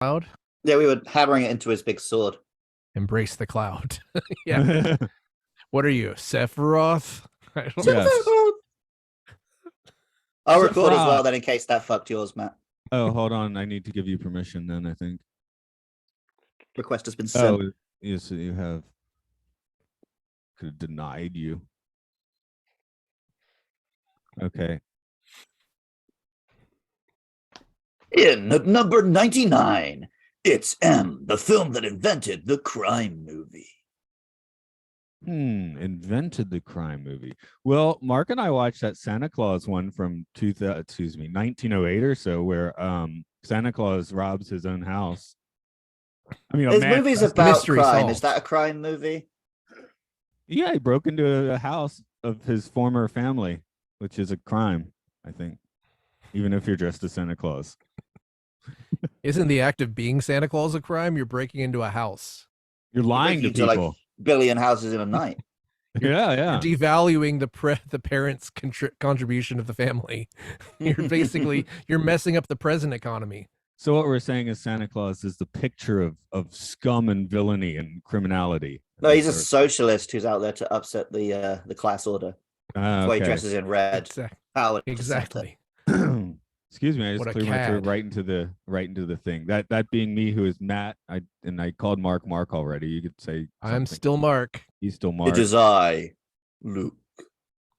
cloud. Yeah, we were hammering it into his big sword. Embrace the cloud. Yeah. What are you, Sephiroth? I don't know. Yes. I'll record as well Sephiroth. then in case that fucked yours, Matt. Oh, hold on. I need to give you permission then, I think. Request has been sent. Oh, yes, you have. Could have denied you. Okay. In at number 99, it's M, the film that invented the crime movie. Invented the crime movie. Well, Mark and I watched that Santa Claus one from 1908 or so, where Santa Claus robs his own house. I mean, There's movies about mystery crime. solved. Is that a crime movie? Yeah, he broke into a house of his former family, which is a crime, I think, even if you're dressed as Santa Claus. Isn't the act of being Santa Claus a crime? You're breaking into a house. You're lying to Breaking people. like billion houses in a night. Yeah. You're devaluing the parents' contribution of the family. You're messing up the present economy. So what we're saying is Santa Claus is the picture of scum and villainy and criminality. No, he's a socialist who's out there to upset the class order. That's why he dresses in red. Exactly. Excuse me, I What just a cleared my throat cad. right into the thing. That being me, who is Matt. I called Mark already. You could say I'm something. still Mark. He's still Mark. It is I, Luke.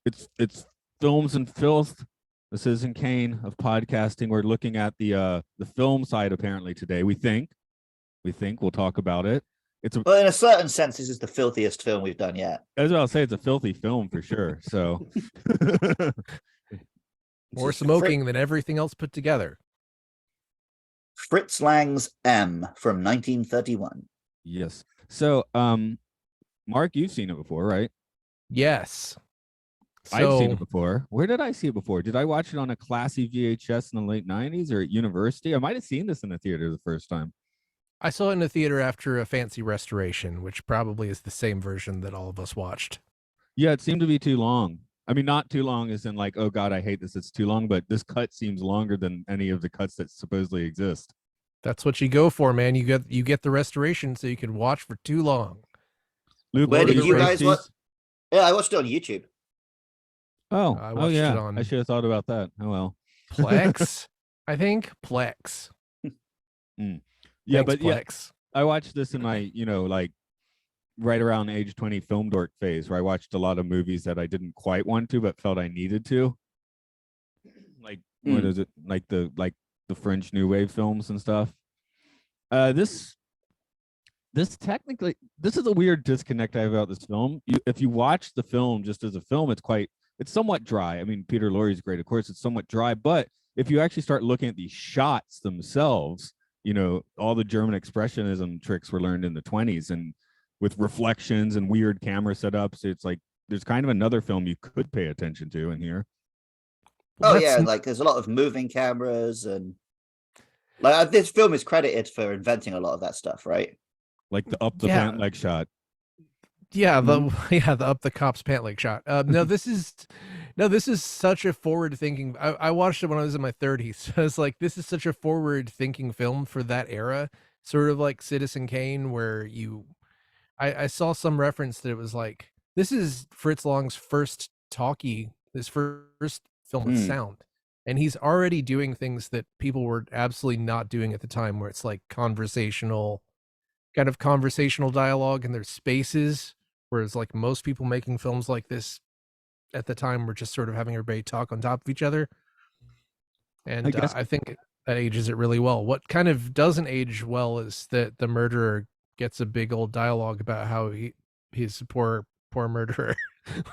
It's Films and Filth, the Citizen Kane of podcasting. We're looking at the film side apparently today. We think we'll talk about it. Well, in a certain sense, this is the filthiest film we've done yet. As I'll say, it's a filthy film for sure. So More smoking than everything else put together. Fritz Lang's M from 1931. yes. So Mark, you've seen it before, right? Yes. I've seen it before. Where did I see it before? Did I watch it on a classy VHS in the late 90s or at university? I might have seen this in the theater the first time. I saw it in the theater after a fancy restoration, which probably is the same version that all of us watched. Yeah, it seemed to be too long. I mean, not too long as in like, oh God, I hate this. It's too long, but this cut seems longer than any of the cuts that supposedly exist. That's what you go for, man. You get the restoration so you can watch for too long. Luke, Where what did are you the guys watch? roasties? Yeah, I watched it on YouTube. Oh, I oh watched yeah. it on I should have thought about that. Oh well. Plex, I think. Plex. Yeah, Thanks, but yeah, Plex. I watched this in my, like right around age 20 film dork phase where I watched a lot of movies that I didn't quite want to but felt I needed to. Like what is it? Like the French New Wave films and stuff. This technically, this is a weird disconnect I have about this film. If you watch the film just as a film, it's somewhat dry. I mean, Peter Lorre's great, of course, it's somewhat dry, but if you actually start looking at the shots themselves, all the German expressionism tricks were learned in the 20s and with reflections and weird camera setups, it's like there's kind of another film you could pay attention to in here. Oh yeah, like there's a lot of moving cameras and like this film is credited for inventing a lot of that stuff, right? Like the up the pant leg shot. Yeah, the up the cop's pant leg shot. No, this is such a forward thinking. I watched it when I was in my 30s. So it's like this is such a forward thinking film for that era, sort of like Citizen Kane, where I saw some reference that it was like this is Fritz Lang's first his first film with sound, and he's already doing things that people were absolutely not doing at the time, where it's like conversational dialogue, and there's spaces. Whereas like most people making films like this at the time were just sort of having everybody talk on top of each other. And I think that ages it really well. What kind of doesn't age well is that the murderer gets a big old dialogue about how he's a poor murderer.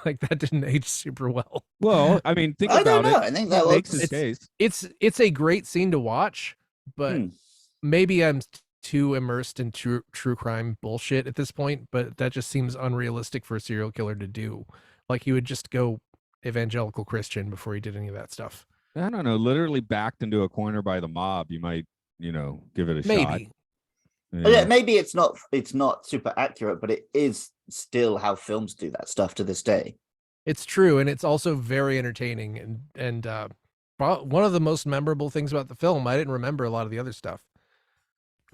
Like that didn't age super well. Well, I mean, think about it. I think that makes his case. It's a great scene to watch, but maybe I'm too immersed in true crime bullshit at this point, but that just seems unrealistic for a serial killer to do. Like he would just go evangelical Christian before he did any of that stuff. I don't know, literally backed into a corner by the mob, you might, give it a shot. Yeah, maybe it's not super accurate, but it is still how films do that stuff to this day. It's true, and it's also very entertaining and one of the most memorable things about the film. I didn't remember a lot of the other stuff.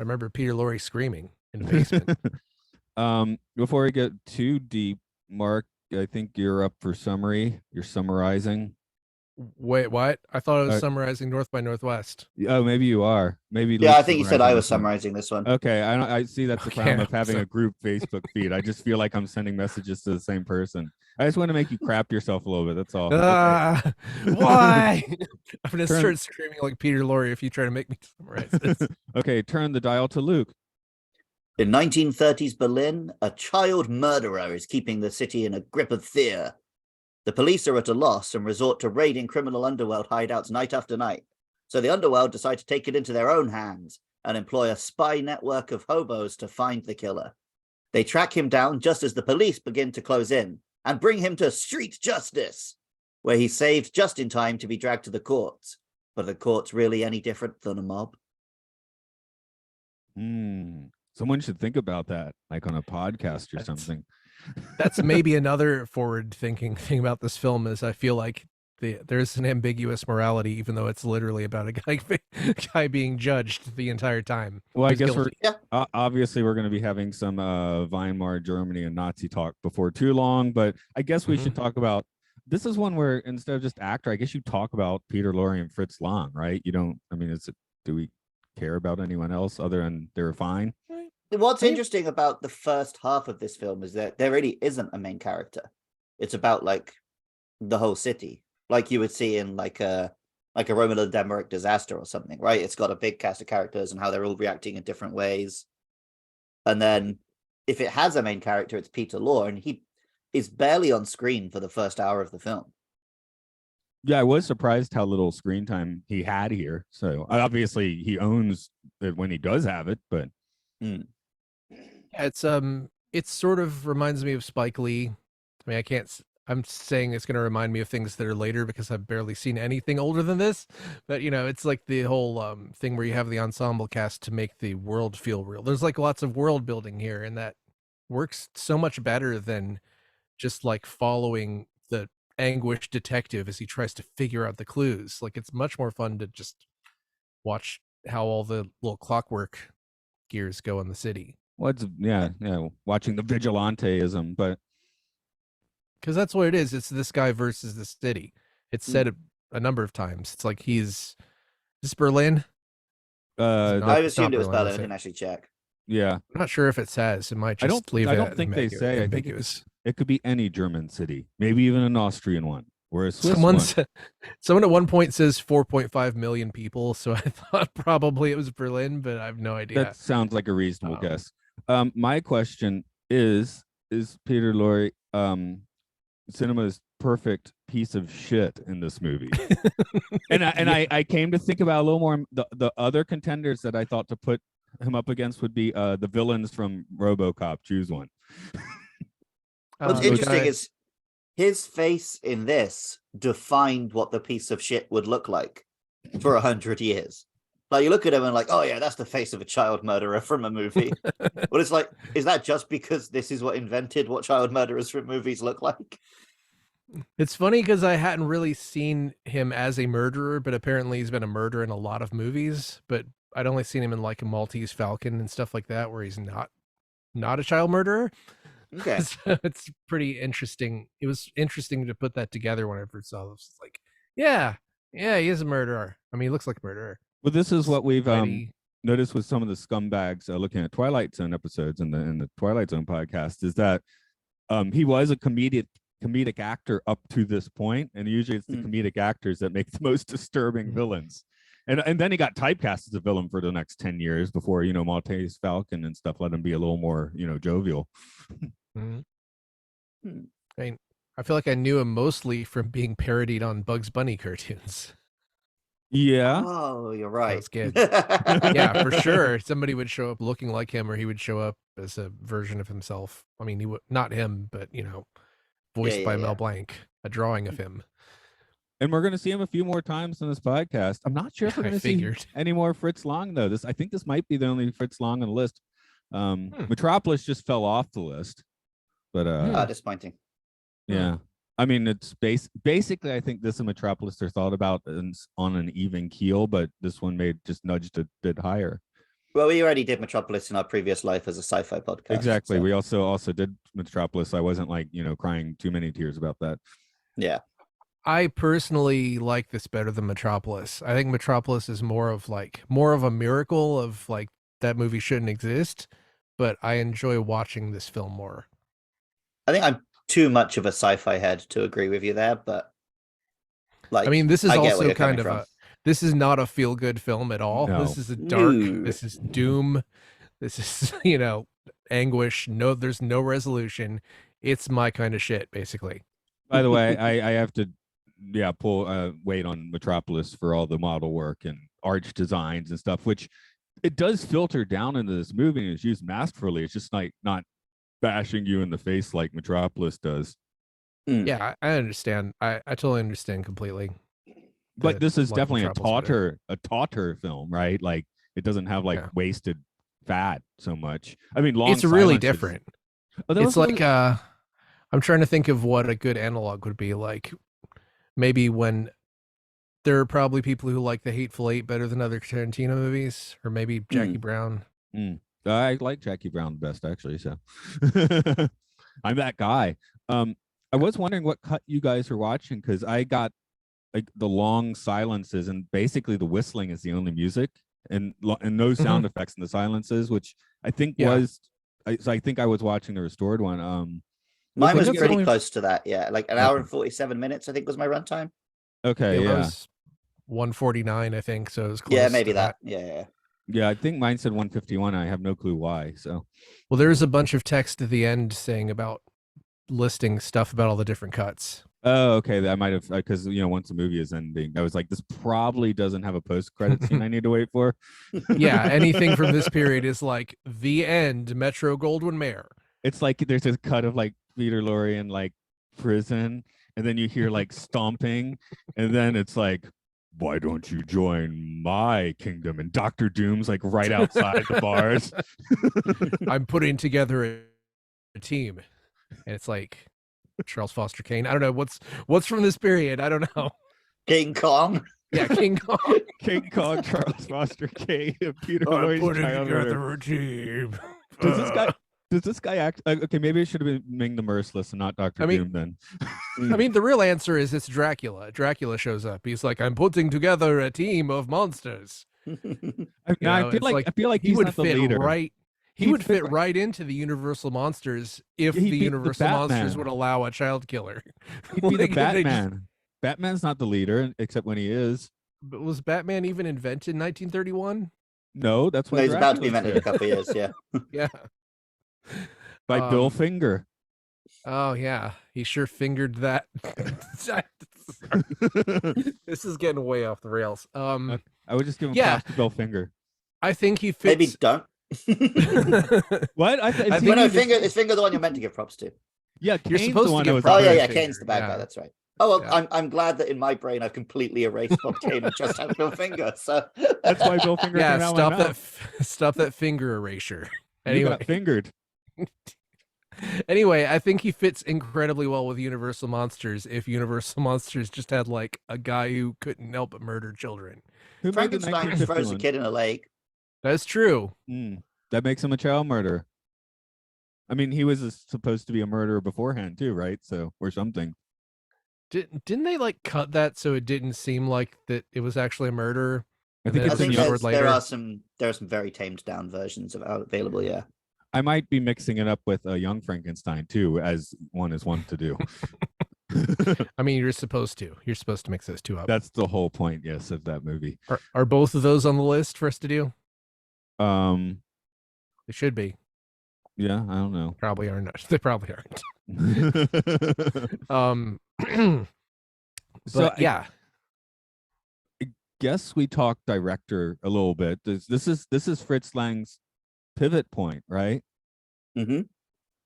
I remember Peter Lorre screaming in the basement. Before we get too deep, Mark, I think you're up for summary. You're summarizing. Wait, what? I thought I was summarizing North by Northwest. Oh, maybe you are. Maybe yeah, I think you said I was summarizing this one. Okay, I see that's the problem of having a group Facebook feed. I just feel like I'm sending messages to the same person. I just want to make you crap yourself a little bit. That's all. Okay. Why? I'm gonna start screaming like Peter Lorre if you try to make me summarize this. Okay, turn the dial to Luke. In 1930s Berlin, a child murderer is keeping the city in a grip of fear. The police are at a loss and resort to raiding criminal underworld hideouts night after night. So the underworld decide to take it into their own hands and employ a spy network of hobos to find the killer. They track him down just as the police begin to close in and bring him to street justice, where he's saved just in time to be dragged to the courts. But are the courts really any different than a mob? Someone should think about that, like on a podcast or something. That's maybe another forward-thinking thing about this film is I feel like there's an ambiguous morality, even though it's literally about a guy being judged the entire time. Well, I guess obviously we're going to be having some Weimar Germany and Nazi talk before too long, but I guess we should talk about. This is one where instead of just actor, I guess you talk about Peter Lorre and Fritz Lang, right? You don't. I mean, do we care about anyone else other than they're fine? What's interesting about the first half of this film is that there really isn't a main character. It's about like the whole city, like you would see in like a Roman Denmark disaster or something, right? It's got a big cast of characters and how they're all reacting in different ways. And then if it has a main character, it's Peter Lorre, and he is barely on screen for the first hour of the film. Yeah, I was surprised how little screen time he had here. So obviously he owns it when he does have it, but. Yeah, it sort of reminds me of Spike Lee. I mean, I'm saying it's going to remind me of things that are later because I've barely seen anything older than this. But, it's like the whole thing where you have the ensemble cast to make the world feel real. There's like lots of world building here, and that works so much better than just like following the anguished detective as he tries to figure out the clues. Like, it's much more fun to just watch how all the little clockwork gears go in the city. Watching the vigilanteism, but because that's what it is. It's this guy versus the city. It's said a number of times. It's like is this Berlin? I assumed it was Berlin. I didn't actually check. Yeah, I'm not sure if it says. It might just leave it. I don't think they say. Ambiguous. It could be any German city, maybe even an Austrian one. Or a Swiss someone at one point says 4.5 million people, so I thought probably it was Berlin, but I have no idea. That sounds like a reasonable guess. My question is Peter Lorre cinema's perfect piece of shit in this movie? and I came to think about a little more the other contenders that I thought to put him up against would be the villains from RoboCop. Choose one. What's interesting is his face in this defined what the piece of shit would look like for 100 years. Like, you look at him and like, oh yeah, that's the face of a child murderer from a movie. But it's like, is that just because this is what invented what child murderers from movies look like? It's funny because I hadn't really seen him as a murderer, but apparently he's been a murderer in a lot of movies. But I'd only seen him in like a Maltese Falcon and stuff like that, where he's not a child murderer. Okay. So it's pretty interesting. It was interesting to put that together when I first saw this. It's like, yeah, he is a murderer. I mean, he looks like a murderer. Well, this is what we've noticed with some of the scumbags looking at Twilight Zone episodes in the Twilight Zone podcast is that he was a comedic actor up to this point, and usually it's the comedic actors that make the most disturbing villains. And then he got typecast as a villain for the next 10 years before, Maltese Falcon and stuff let him be a little more, jovial. I mean, I feel like I knew him mostly from being parodied on Bugs Bunny cartoons. Yeah. Oh, you're right. That's good. Yeah, for sure. Somebody would show up looking like him, or he would show up as a version of himself. I mean, he would not him, but voiced by Mel Blanc, a drawing of him. And we're going to see him a few more times in this podcast. I'm not sure if we're going to see any more Fritz Lang, though. I think this might be the only Fritz Lang on the list. Metropolis just fell off the list. But disappointing. Yeah. I mean, it's basically, I think this and Metropolis are thought about on an even keel, but this one just nudged a bit higher. Well, we already did Metropolis in our previous life as a sci-fi podcast. Exactly. so, We also did Metropolis. I wasn't like, crying too many tears about that. yeah. I personally like this better than Metropolis. I think Metropolis is more of a miracle of like that movie shouldn't exist, but I enjoy watching this film more. I think I'm too much of a sci-fi head to agree with you there, but like, I mean, this is I get where also you're kind coming of from. this is not a feel good film at all. No. This is a dark, No. this is doom. This is, anguish. No, there's no resolution. It's my kind of shit, basically. By the way, I have to pull weight on Metropolis for all the model work and arch designs and stuff, which it does filter down into this movie and is used masterfully. It's just like not bashing you in the face like Metropolis does. Yeah, I understand. I totally understand completely. But this is like definitely Metropolis a taughter film, right? Like it doesn't have like Yeah. wasted fat so much. I mean, long It's really silences. different. Oh, there It's was like I'm trying to think of what a good analog would be. Like maybe when there are probably people who like The Hateful Eight better than other Tarantino movies, or maybe Jackie Brown. I like Jackie Brown best, actually. So I'm that guy. I was wondering what cut you guys are watching, because I got like the long silences, and basically the whistling is the only music, and no sound effects in the silences, which I think was. So I think I was watching the restored one. Mine was that's pretty only- close to that. Yeah, like an hour and 47 minutes, I think was my runtime. Okay, It yeah. was 149, I think. So it was close. Yeah, maybe to that. Yeah. Yeah, I think mine said 151. I have no clue why. So, Well, there's a bunch of text at the end saying about listing stuff about all the different cuts. oh, okay. That might have, because once the movie is ending, I was like, this probably doesn't have a post-credit scene I need to wait for. Yeah, anything from this period is like the end, Metro Goldwyn Mayer. It's like there's a cut of like Peter Lorre in like prison, and then you hear like stomping, and then it's like, why don't you join my kingdom? And Doctor Doom's like right outside the bars. I'm putting together a team, and it's like Charles Foster Kane. I don't know what's from this period. I don't know. King Kong. Yeah, King Kong. King Kong, Charles Foster Kane, and Peter I'm Lorre's putting childhood. together a team. Does this guy act? Okay, maybe it should have been Ming the Merciless and not Doctor Doom then. I mean, the real answer is it's Dracula. Dracula shows up. He's like, I'm putting together a team of monsters. I know, feel it's like he he's would not the fit leader. right. He He'd would fit fit right- right into the Universal Monsters if Yeah, he'd the be the Universal Monsters Batman. would allow a child killer. He'd be the Like, they just- Batman. Batman's not the leader, except when he is. But was Batman even invented in 1931? No, that's why No, he's about to be Dracula's invented in a there. couple of years. Yeah. Yeah. By Bill Um, Finger. Oh yeah, he sure fingered that. This is getting way off the rails. I would just give him yeah. props to Bill Finger. I think he Maybe fits. don't. What? I is think he- Well, no, he just- is Finger the one you're meant to give props to? yeah, You're Kane's supposed the to one give that was. props Oh yeah, to yeah, Finger, Kane's the bad yeah. guy. That's right. Oh well, Yeah. I'm glad that in my brain I've completely erased Bob Kane and just have Bill Finger. So That's why Bill Finger Yeah, came out my stop that. mouth. Stop that finger erasure. You Anyway, got fingered. anyway, I think he fits incredibly well with Universal Monsters. If Universal Monsters just had like a guy who couldn't help but murder children, Who made the Frankenstein throws a 1951? kid in a lake. that's true. That makes him a child murderer. I mean, he was supposed to be a murderer beforehand too, right? So, or something. Didn't they like cut that so it didn't seem like that it was actually a murder? I And think then I it's in think the. discovered there later. are some very tamed down versions of available. Yeah. I might be mixing it up with a Young Frankenstein too, as one is one to do. I mean, you're supposed to. You're supposed to mix those two up. That's the whole point, yes, of that movie. Are both of those on the list for us to do? They should be. Yeah, I don't know. Probably are not. They probably aren't. So But yeah, guess we talked director a little bit. This is Fritz Lang's pivot point, right? Mm-hmm.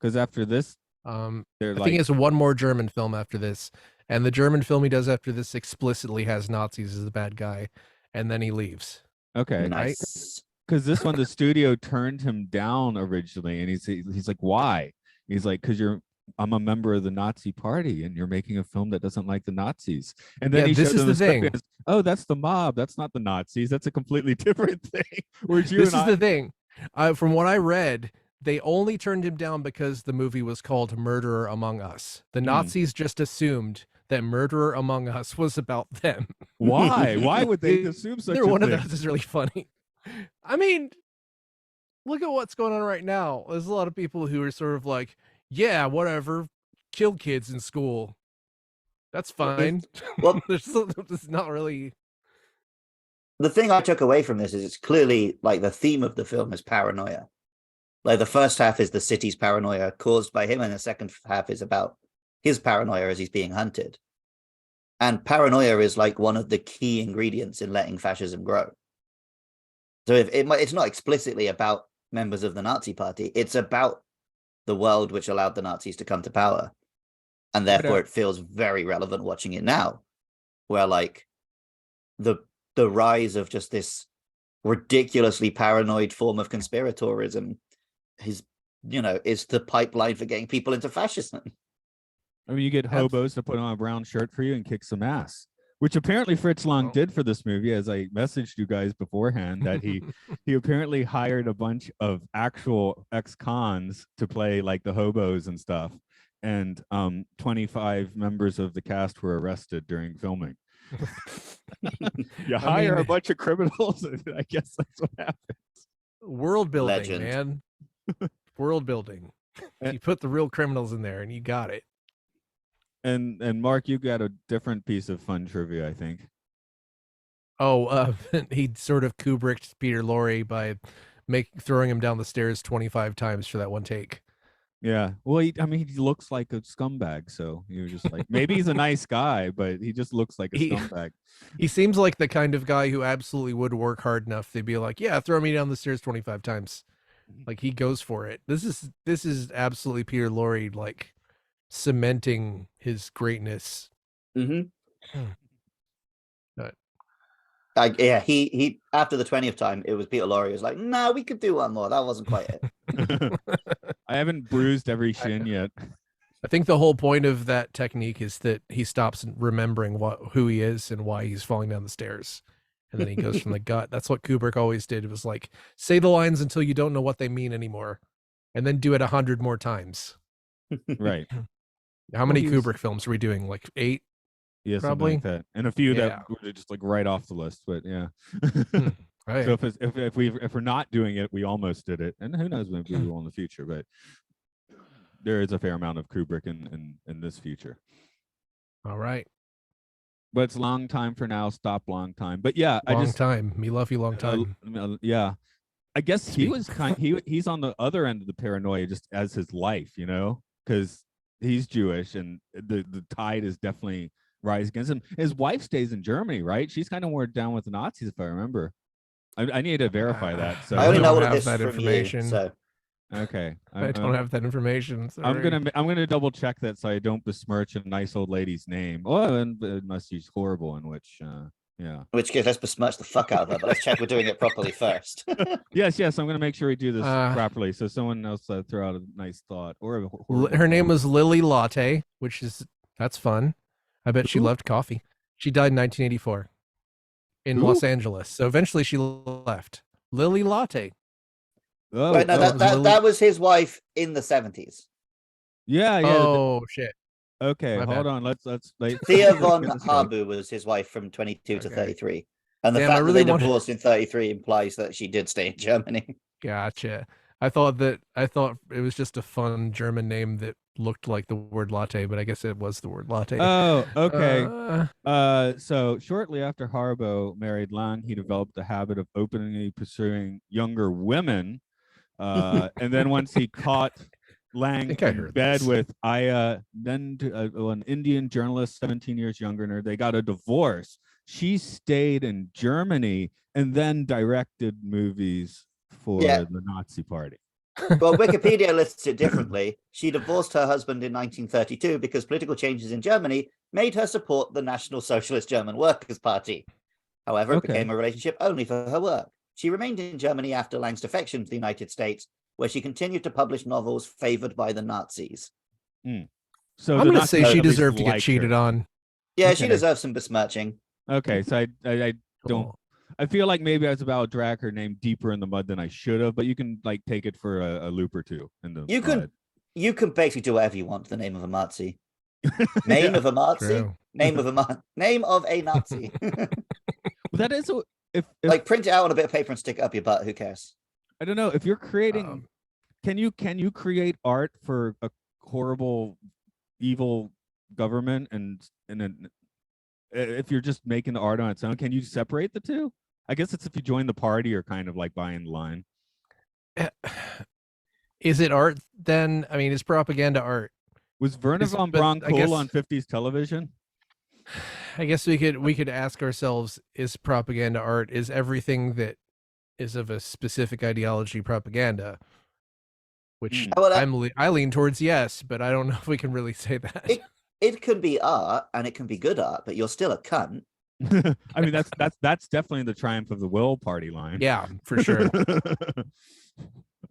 Because after this, they're I think like, he has one more German film after this, and the German film he does after this explicitly has Nazis as the bad guy, and then he leaves. okay, Nice. because this one the studio turned him down originally, and he's like, why? He's like, because you're I'm a member of the Nazi party and you're making a film that doesn't like the Nazis. And then Yeah, he this showed is them the the script thing. and goes, oh, that's the mob. That's not the Nazis. That's a completely different thing. Whereas you This and is the I, thing. From what I read, they only turned him down because the movie was called Murderer Among Us. The Nazis just assumed that Murderer Among Us was about them. why? Why would they assume such Either a one of thing? those is really funny. I mean, look at what's going on right now. There's a lot of people who are sort of like, yeah, whatever, kill kids in school. That's fine. Well, There's not really. the thing I took away from this is it's clearly like the theme of the film is paranoia. Like the first half is the city's paranoia caused by him, and the second half is about his paranoia as he's being hunted. And paranoia is like one of the key ingredients in letting fascism grow. So if it's not explicitly about members of the Nazi party, it's about the world which allowed the Nazis to come to power. And therefore it feels very relevant watching it now, where like the rise of just this ridiculously paranoid form of conspiratorism is the pipeline for getting people into fascism. I mean, you get hobos to put on a brown shirt for you and kick some ass, which apparently Fritz Lang did for this movie, as I messaged you guys beforehand, that he apparently hired a bunch of actual ex-cons to play like the hobos and stuff. And 25 members of the cast were arrested during filming. You hire a bunch of criminals, and I guess that's what happens. World building, Legend. man. World building. You put the real criminals in there and you got it. And Mark, you got a different piece of fun trivia, I think. Oh, he sort of Kubricked Peter Lorre by throwing him down the stairs 25 times for that one take. Yeah. Well, he looks like a scumbag, so you're just like, maybe he's a nice guy, but he just looks like a scumbag. He seems like the kind of guy who absolutely would work hard enough. They'd be like, yeah, throw me down the stairs 25 times. Like he goes for it. This is absolutely Peter Lorre, like cementing his greatness. Mm-hmm. But yeah, he after the 20th time, it was Peter Lorre was like, no, we could do one more. That wasn't quite it. I haven't bruised every shin yet. I think the whole point of that technique is that he stops remembering who he is and why he's falling down the stairs. And then he goes from the gut. That's what Kubrick always did. It was like, say the lines until you don't know what they mean anymore, and then do it 100 more times. Right. How many Kubrick films are we doing? Like 8? Yeah, probably. Like that. And a few that were just like right off the list, but yeah. Right. So if we're not doing it, we almost did it. And who knows, maybe we will in the future, but there is a fair amount of Kubrick in this future. All right. But it's long time for now. Stop long time. But yeah, long time. Me love you long time. Yeah. I guess he was he's on the other end of the paranoia just as his life, because he's Jewish and the tide is definitely rise against him. His wife stays in Germany, right? She's kind of more down with the Nazis, if I remember. I need to verify that. So I only know have this that from information. You, so. Okay. I don't have that information. Sorry. I'm gonna double check that so I don't besmirch a nice old lady's name. Oh, unless she's horrible, in which yeah. In which case, let's besmirch the fuck out of her. But let's check we're doing it properly first. Yes. I'm gonna make sure we do this properly. So someone else throw out a nice thought or her name was Lily Latte, that's fun. I bet she loved coffee. She died in 1984 in Los Angeles. So eventually she left. Lily Latte. Oh, right, no, that was his wife in the 70s. Yeah. Oh shit. Okay, hold on. Let's Thea von Harbu was his wife from 22 to 33. And the fact that they divorced in 33 implies that she did stay in Germany. Gotcha. I thought it was just a fun German name that looked like the word latte, but I guess it was the word latte. Oh, okay. So shortly after Harbo married Lang, he developed the habit of openly pursuing younger women. And then once he caught Lang in bed with Aya, then an Indian journalist, 17 years younger than her, they got a divorce. She stayed in Germany and then directed movies for the Nazi Party. Well, Wikipedia lists it differently. She divorced her husband in 1932 because political changes in Germany made her support the National Socialist German Workers' Party. However, it became a relationship only for her work. She remained in Germany after Lang's defection to the United States, where she continued to publish novels favored by the Nazis. So I'm the gonna say Nazis she at least deserved to get liked cheated her. on. Yeah, she Okay. deserves some besmirching. Okay, so I don't. Cool. I feel like maybe I was about to drag her name deeper in the mud than I should have, but you can like take it for a loop or two in the You mud. can basically do whatever you want. The name of a Nazi. Name Yeah. of a Nazi. True. Name of a name of a Nazi. But that is if Like print it out on a bit of paper and stick it up your butt. Who cares? I don't know if you're creating. Um, Can you create art for a horrible, evil government and then if you're just making the art on its own, can you separate the two? I guess it's if you join the party or kind of like buying the line. Is it art then? I mean, is propaganda art? Was Werner von but Braun I guess- cool on 50s television? I guess we could ask ourselves: is propaganda art? Is everything that is of a specific ideology propaganda? Which Well, I lean towards yes, but I don't know if we can really say that. it can be art and it can be good art, but you're still a cunt. I mean, that's definitely the triumph of the will party line. Yeah, for sure.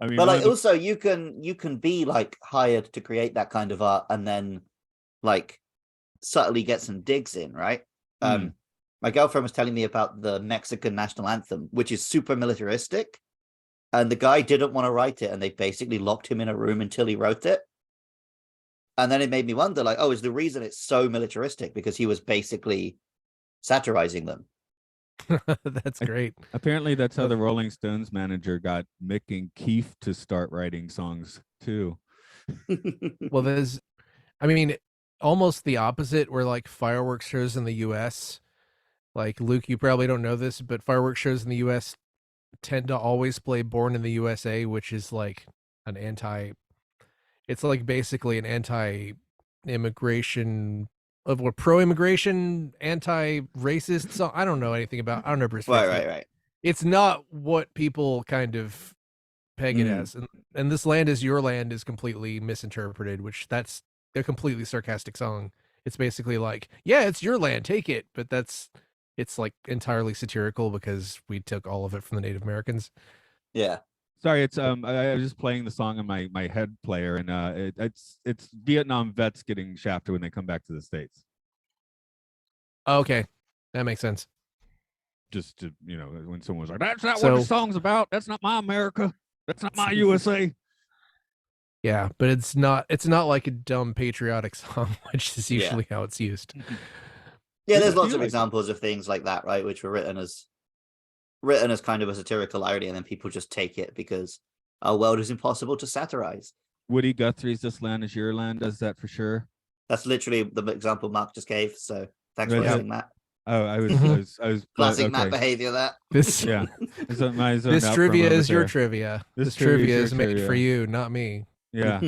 I mean, But like also you can be like hired to create that kind of art and then like subtly get some digs in, right? My girlfriend was telling me about the Mexican national anthem, which is super militaristic, and the guy didn't want to write it, and they basically locked him in a room until he wrote it. And then it made me wonder, like, oh, is the reason it's so militaristic because he was basically satirizing them? That's great. Apparently, that's how the Rolling Stones manager got Mick and Keith to start writing songs too. Well, I mean, almost the opposite. Where like fireworks shows in the U.S., like Luke, you probably don't know this, but fireworks shows in the U.S. tend to always play "Born in the USA," which is like it's like basically an anti-immigration of what pro-immigration, anti-racist song. I don't know anything about. I don't know Bruce. Right. It's not what people kind of peg it as, and "This Land Is Your Land" is completely misinterpreted. Which that's a completely sarcastic song. It's basically like, yeah, it's your land, take it, but it's like entirely satirical because we took all of it from the Native Americans. Yeah. Sorry, it's I was just playing the song on my head player, and it's Vietnam vets getting shafted when they come back to the States. Okay, that makes sense. Just to, when someone was like, "That's not what the song's about. That's not my America. That's not my USA." Yeah, but it's not like a dumb patriotic song, which is usually how it's used. Yeah, there's lots of examples of things like that, right, which were written as kind of a satirical irony, and then people just take it because our world is impossible to satirize. Woody Guthrie's "This Land Is Your Land" does that for sure. That's literally the example Mark just gave. So thanks for listening, Matt. Oh, I was classic Matt behavior. That this this trivia is your trivia. This trivia is made for you, not me. Yeah.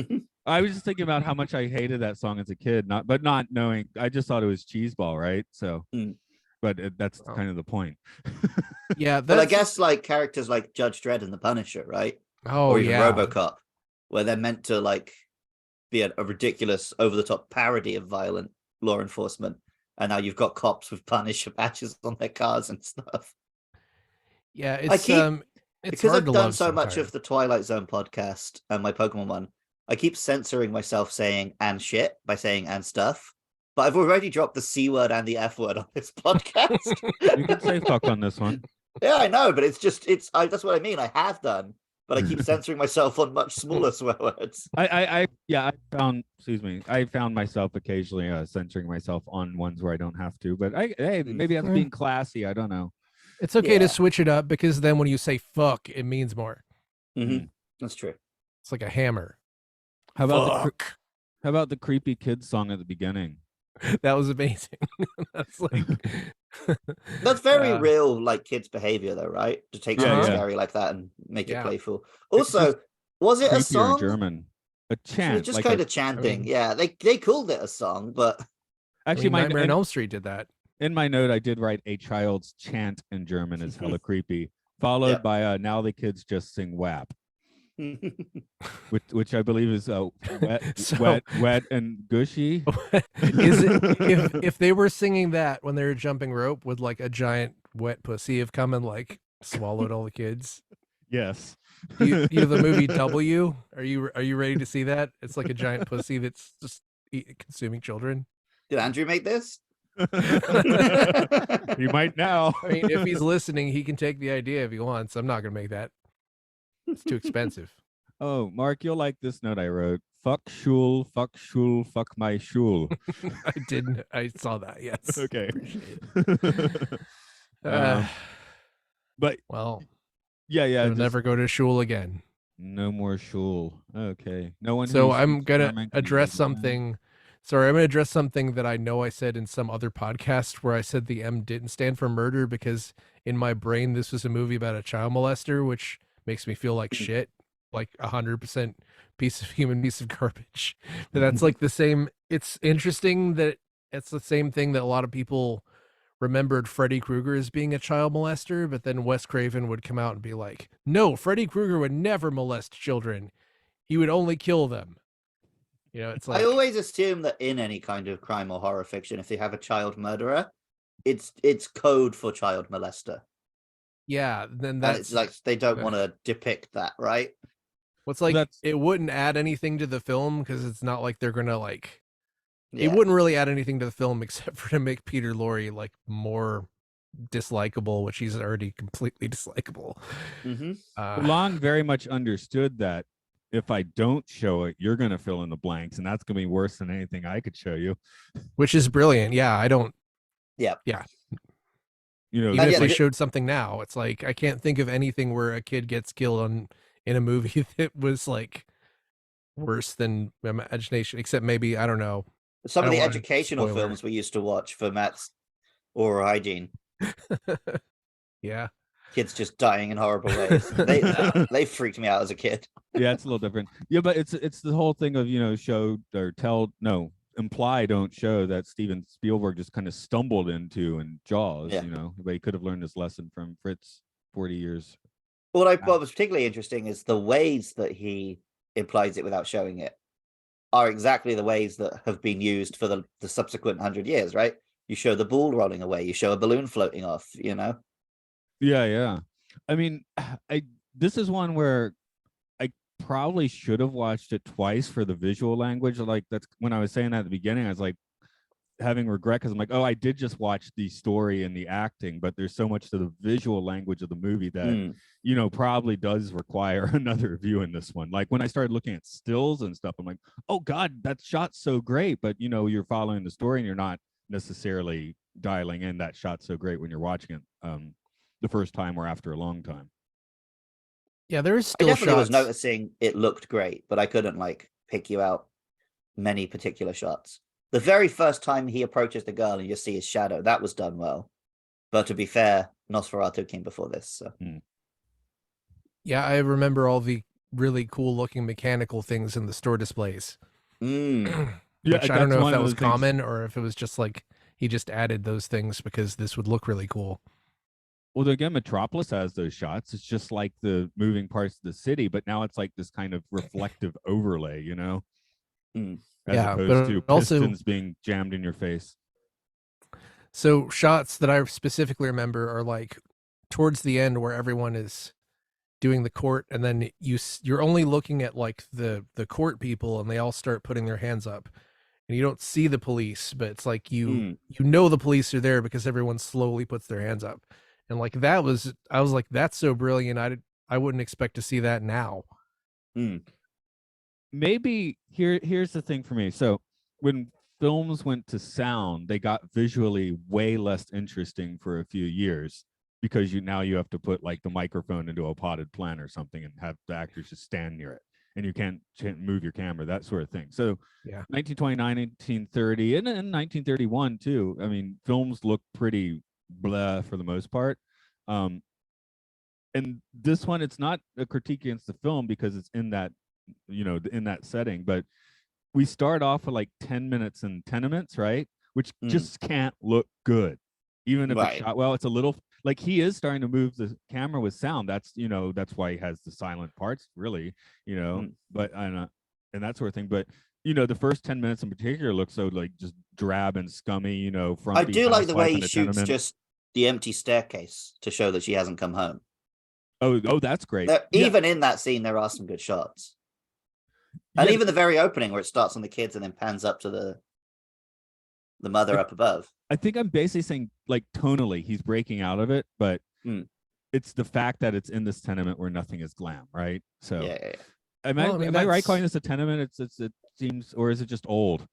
I was just thinking about how much I hated that song as a kid, not knowing. I just thought it was cheeseball, right? So, but that's kind of the point. Yeah, but I guess like characters like Judge Dredd and the Punisher, right? Oh, or even RoboCop, where they're meant to like be a ridiculous, over-the-top parody of violent law enforcement, and now you've got cops with Punisher patches on their cars and stuff. Yeah, it's because hard I've to done love so much sometimes. of the Twilight Zone podcast and my Pokemon one. I keep censoring myself saying "and shit" by saying "and stuff," but I've already dropped the C word and the F word on this podcast. You can say fuck on this one. Yeah, I know, but it's that's what I mean. I have done, but I keep censoring myself on much smaller swear words. I found myself occasionally censoring myself on ones where I don't have to, but maybe that's being classy. I don't know. It's okay to switch it up because then when you say fuck, it means more. That's true. It's like a hammer. How about the creepy kids song at the beginning? That was amazing. That's like that's very real, like kids' behavior, though, right? To take something scary like that and make it playful. Also, was it a song? In German, a chant, just like kind of chanting. They called it a song, but actually, Nightmare on Elm Street did that. In my note, I did write "a child's chant" in German is hella creepy, followed by "now the kids just sing WAP." which I believe is wet and gushy. Is it if they were singing that when they were jumping rope, would like a giant wet pussy have come and like swallowed all the kids? Yes. You know the movie W? Are you ready to see that? It's like a giant pussy that's just consuming children. Did Andrew make this? He might now. I mean, if he's listening, he can take the idea if he wants. I'm not gonna make that. It's too expensive. Oh, Mark, you'll like this note I wrote. Fuck shul, fuck my shul. I didn't. I saw that. Yes. Okay. Appreciate it. But well, yeah, you'll just never go to shul again. no more shul. Okay. No one. So who's I'm gonna experimenting address with something. Sorry, I'm gonna address something that I know I said in some other podcast where I said the M didn't stand for murder because in my brain this was a movie about a child molester, which makes me feel like shit, like 100% piece of garbage. But that's like the same. It's interesting that it's the same thing that a lot of people remembered Freddy Krueger as being a child molester, but then Wes Craven would come out and be like, "No, Freddy Krueger would never molest children. He would only kill them." You know, it's like I always assume that in any kind of crime or horror fiction, if they have a child murderer, it's code for child molester. yeah, then And that's it's like they don't want to depict that, right? what's like That's- it wouldn't add anything to the film because it's not like they're gonna like Yeah. it wouldn't really add anything to the film except for to make Peter Lorre like more dislikable, which he's already completely dislikable. Mm-hmm. Long very much understood that if I don't show it, you're going to fill in the blanks, and that's going to be worse than anything I could show you. Which is brilliant. Yeah, I don't. Yeah. Yeah. You know, Even if yeah, they they- showed something now, it's like I can't think of anything where a kid gets killed in a movie that was like worse than Imagination, except maybe I don't know. Some I of don't the wanna educational spoil it. films we used to watch for Matt's oral hygiene, Yeah. kids just dying in horrible ways. They freaked me out as a kid. yeah, it's a little different. Yeah, but it's the whole thing of, you know, show or tell, no, imply, don't show, that Steven Spielberg just kind of stumbled into in Jaws. Yeah. You know, but he could have learned his lesson from Fritz 40 years. What was particularly interesting is the ways that he implies it without showing it are exactly the ways that have been used for the subsequent 100 years, right? You show the ball rolling away, you show a balloon floating off, you know? Yeah. I mean, this is one where I probably should have watched it twice for the visual language. Like, that's when I was saying that at the beginning, I was like having regret because I'm like, oh, I did just watch the story and the acting, but there's so much to the visual language of the movie that you know, probably does require another view in this one. Like when I started looking at stills and stuff, I'm like, oh God, that shot's so great. But you know, you're following the story and you're not necessarily dialing in that shot's so great when you're watching it the first time or after a long time. Yeah, there's I still definitely was shots. noticing it looked great, but I couldn't like pick you out many particular shots. The very first time he approaches the girl and you see his shadow, that was done well. But to be fair, Nosferatu came before this. So. Yeah, I remember all the really cool looking mechanical things in the store displays. Mm. Yeah, Which I don't that's know one if that of was the things- common or if it was just like he just added those things because this would look really cool. Well, again, Metropolis has those shots. It's just like the moving parts of the city, but now it's like this kind of reflective overlay, you know, as Yeah, opposed to but also- pistons being jammed in your face. So shots that I specifically remember are like towards the end where everyone is doing the court, and then you're only looking at like the court people, and they all start putting their hands up, and you don't see the police, but it's like you know the police are there because everyone slowly puts their hands up, and like I was like, that's so brilliant. I wouldn't expect to see that now. Maybe here's the thing for me. So when films went to sound, they got visually way less interesting for a few years because you have to put like the microphone into a potted plant or something and have the actors just stand near it, and you can't move your camera, that sort of thing. So Yeah. 1929, 1930, and in 1931 too. I mean, films look pretty blah for the most part. And this one, it's not a critique against the film because it's in that, you know, in that setting, but we start off with like 10 minutes in tenements, right? Which just can't look good. Even if it's shot well, it's a little like he is starting to move the camera with sound. That's, you know, that's why he has the silent parts, really, you know, but and that sort of thing. But you know, the first 10 minutes in particular look so like just drab and scummy, you know. I do like the way he housewife in a shoots tenement. just the empty staircase to show that she hasn't come home. Oh, that's great. Even in that scene, there are some good shots. And even the very opening where it starts on the kids and then pans up to the mother up above. I think I'm basically saying, like, tonally, he's breaking out of it, but it's the fact that it's in this tenement where nothing is glam, right? So, yeah. Am I right calling this a tenement? It seems, or is it just old?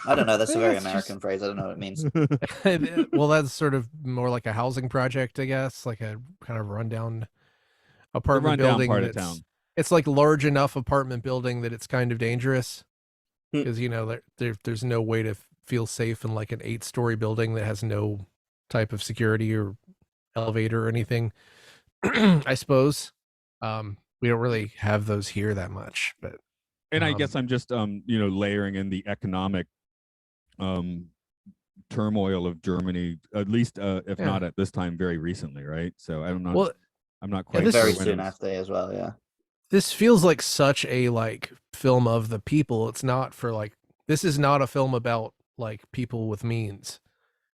I don't know. That's a very American phrase. I don't know what it means. Well, that's sort of more like a housing project, I guess, like a kind of rundown apartment building. Part of town. It's like large enough apartment building that it's kind of dangerous because there's no way to feel safe in like an 8-story building that has no type of security or elevator or anything. I suppose we don't really have those here that much, but I guess I'm just layering in the economic turmoil of Germany, at least if not at this time, very recently, right? So I don't know. Well, I'm not quite very soon after as well. Yeah, this feels like such a like film of the people. It's not for like, this is not a film about like people with means,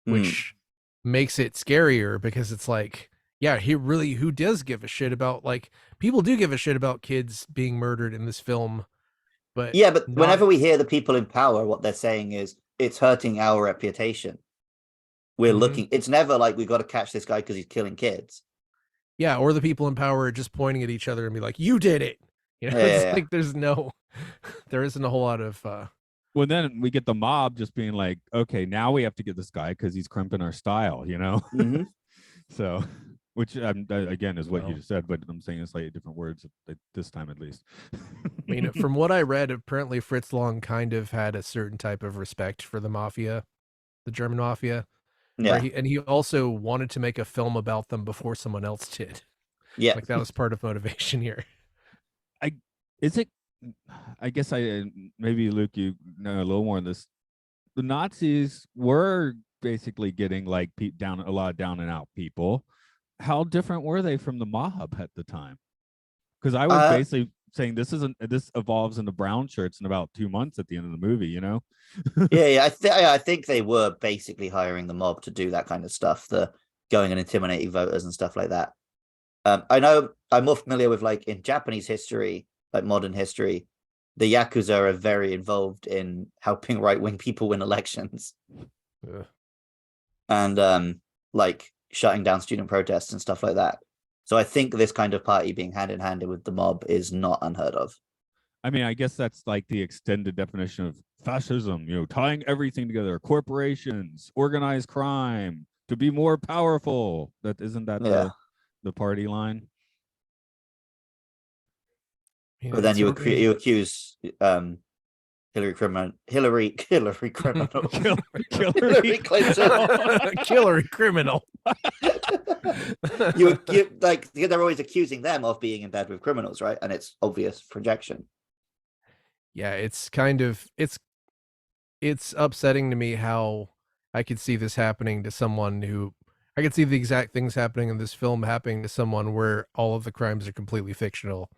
which makes it scarier because it's like, yeah, who does give a shit about, like, people do give a shit about kids being murdered in this film, but whenever we hear the people in power, what they're saying is it's hurting our reputation. We're looking, it's never like we got to catch this guy because he's killing kids. Yeah, or the people in power are just pointing at each other and be like, you did it. You know, it's like there isn't a whole lot of well, then we get the mob just being like, okay, now we have to get this guy because he's crimping our style, you know? So, which again is what you just said, but I'm saying in slightly different words at this time, at least. I mean, from what I read, apparently Fritz Lang kind of had a certain type of respect for the mafia, the German mafia. Yeah. And he also wanted to make a film about them before someone else did. Yeah. Like that was part of motivation here. I guess maybe Luke, you know a little more on this. The Nazis were basically getting like a lot of down and out people. How different were they from the mob at the time? Because I was basically saying this evolves into brown shirts in about 2 months at the end of the movie, you know? I think they were basically hiring the mob to do that kind of stuff, the going and intimidating voters and stuff like that. I know I'm more familiar with, like, in Japanese history, like modern history, the Yakuza are very involved in helping right-wing people win elections. And like shutting down student protests and stuff like that. So I think this kind of party being hand in hand with the mob is not unheard of. I mean, I guess that's like the extended definition of fascism, you know, tying everything together, corporations, organized crime, to be more powerful. Isn't that the party line? Yeah, but then you accuse Hillary Criminal, Hillary Clinton, Hillary Criminal. you like, they're always accusing them of being in bed with criminals, right? And it's obvious projection. Yeah, it's kind of it's upsetting to me how I could see this happening to someone who I could see the exact things happening in this film happening to someone where all of the crimes are completely fictional.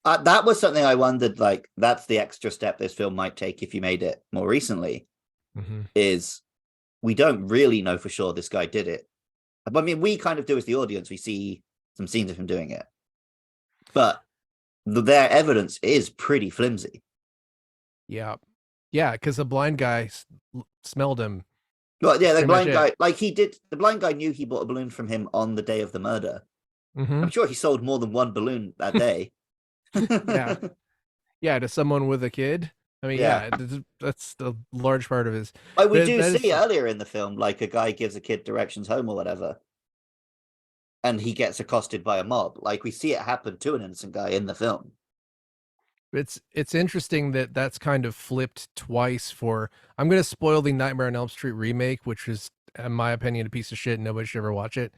That was something I wondered, like, that's the extra step this film might take if you made it more recently, is we don't really know for sure this guy did it. I mean, we kind of do as the audience, we see some scenes of him doing it. But their evidence is pretty flimsy. Yeah. Yeah, because the blind guy smelled him. Well, yeah, the blind guy, like the blind guy knew he bought a balloon from him on the day of the murder. I'm sure he sold more than one balloon that day. Yeah, to someone with a kid. I mean, that's a large part of his. Like, we do see earlier in the film, like, a guy gives a kid directions home or whatever, and he gets accosted by a mob. Like, we see it happen to an innocent guy in the film. It's interesting that that's kind of flipped twice for. I'm going to spoil the Nightmare on Elm Street remake, which is, in my opinion, a piece of shit. Nobody should ever watch it.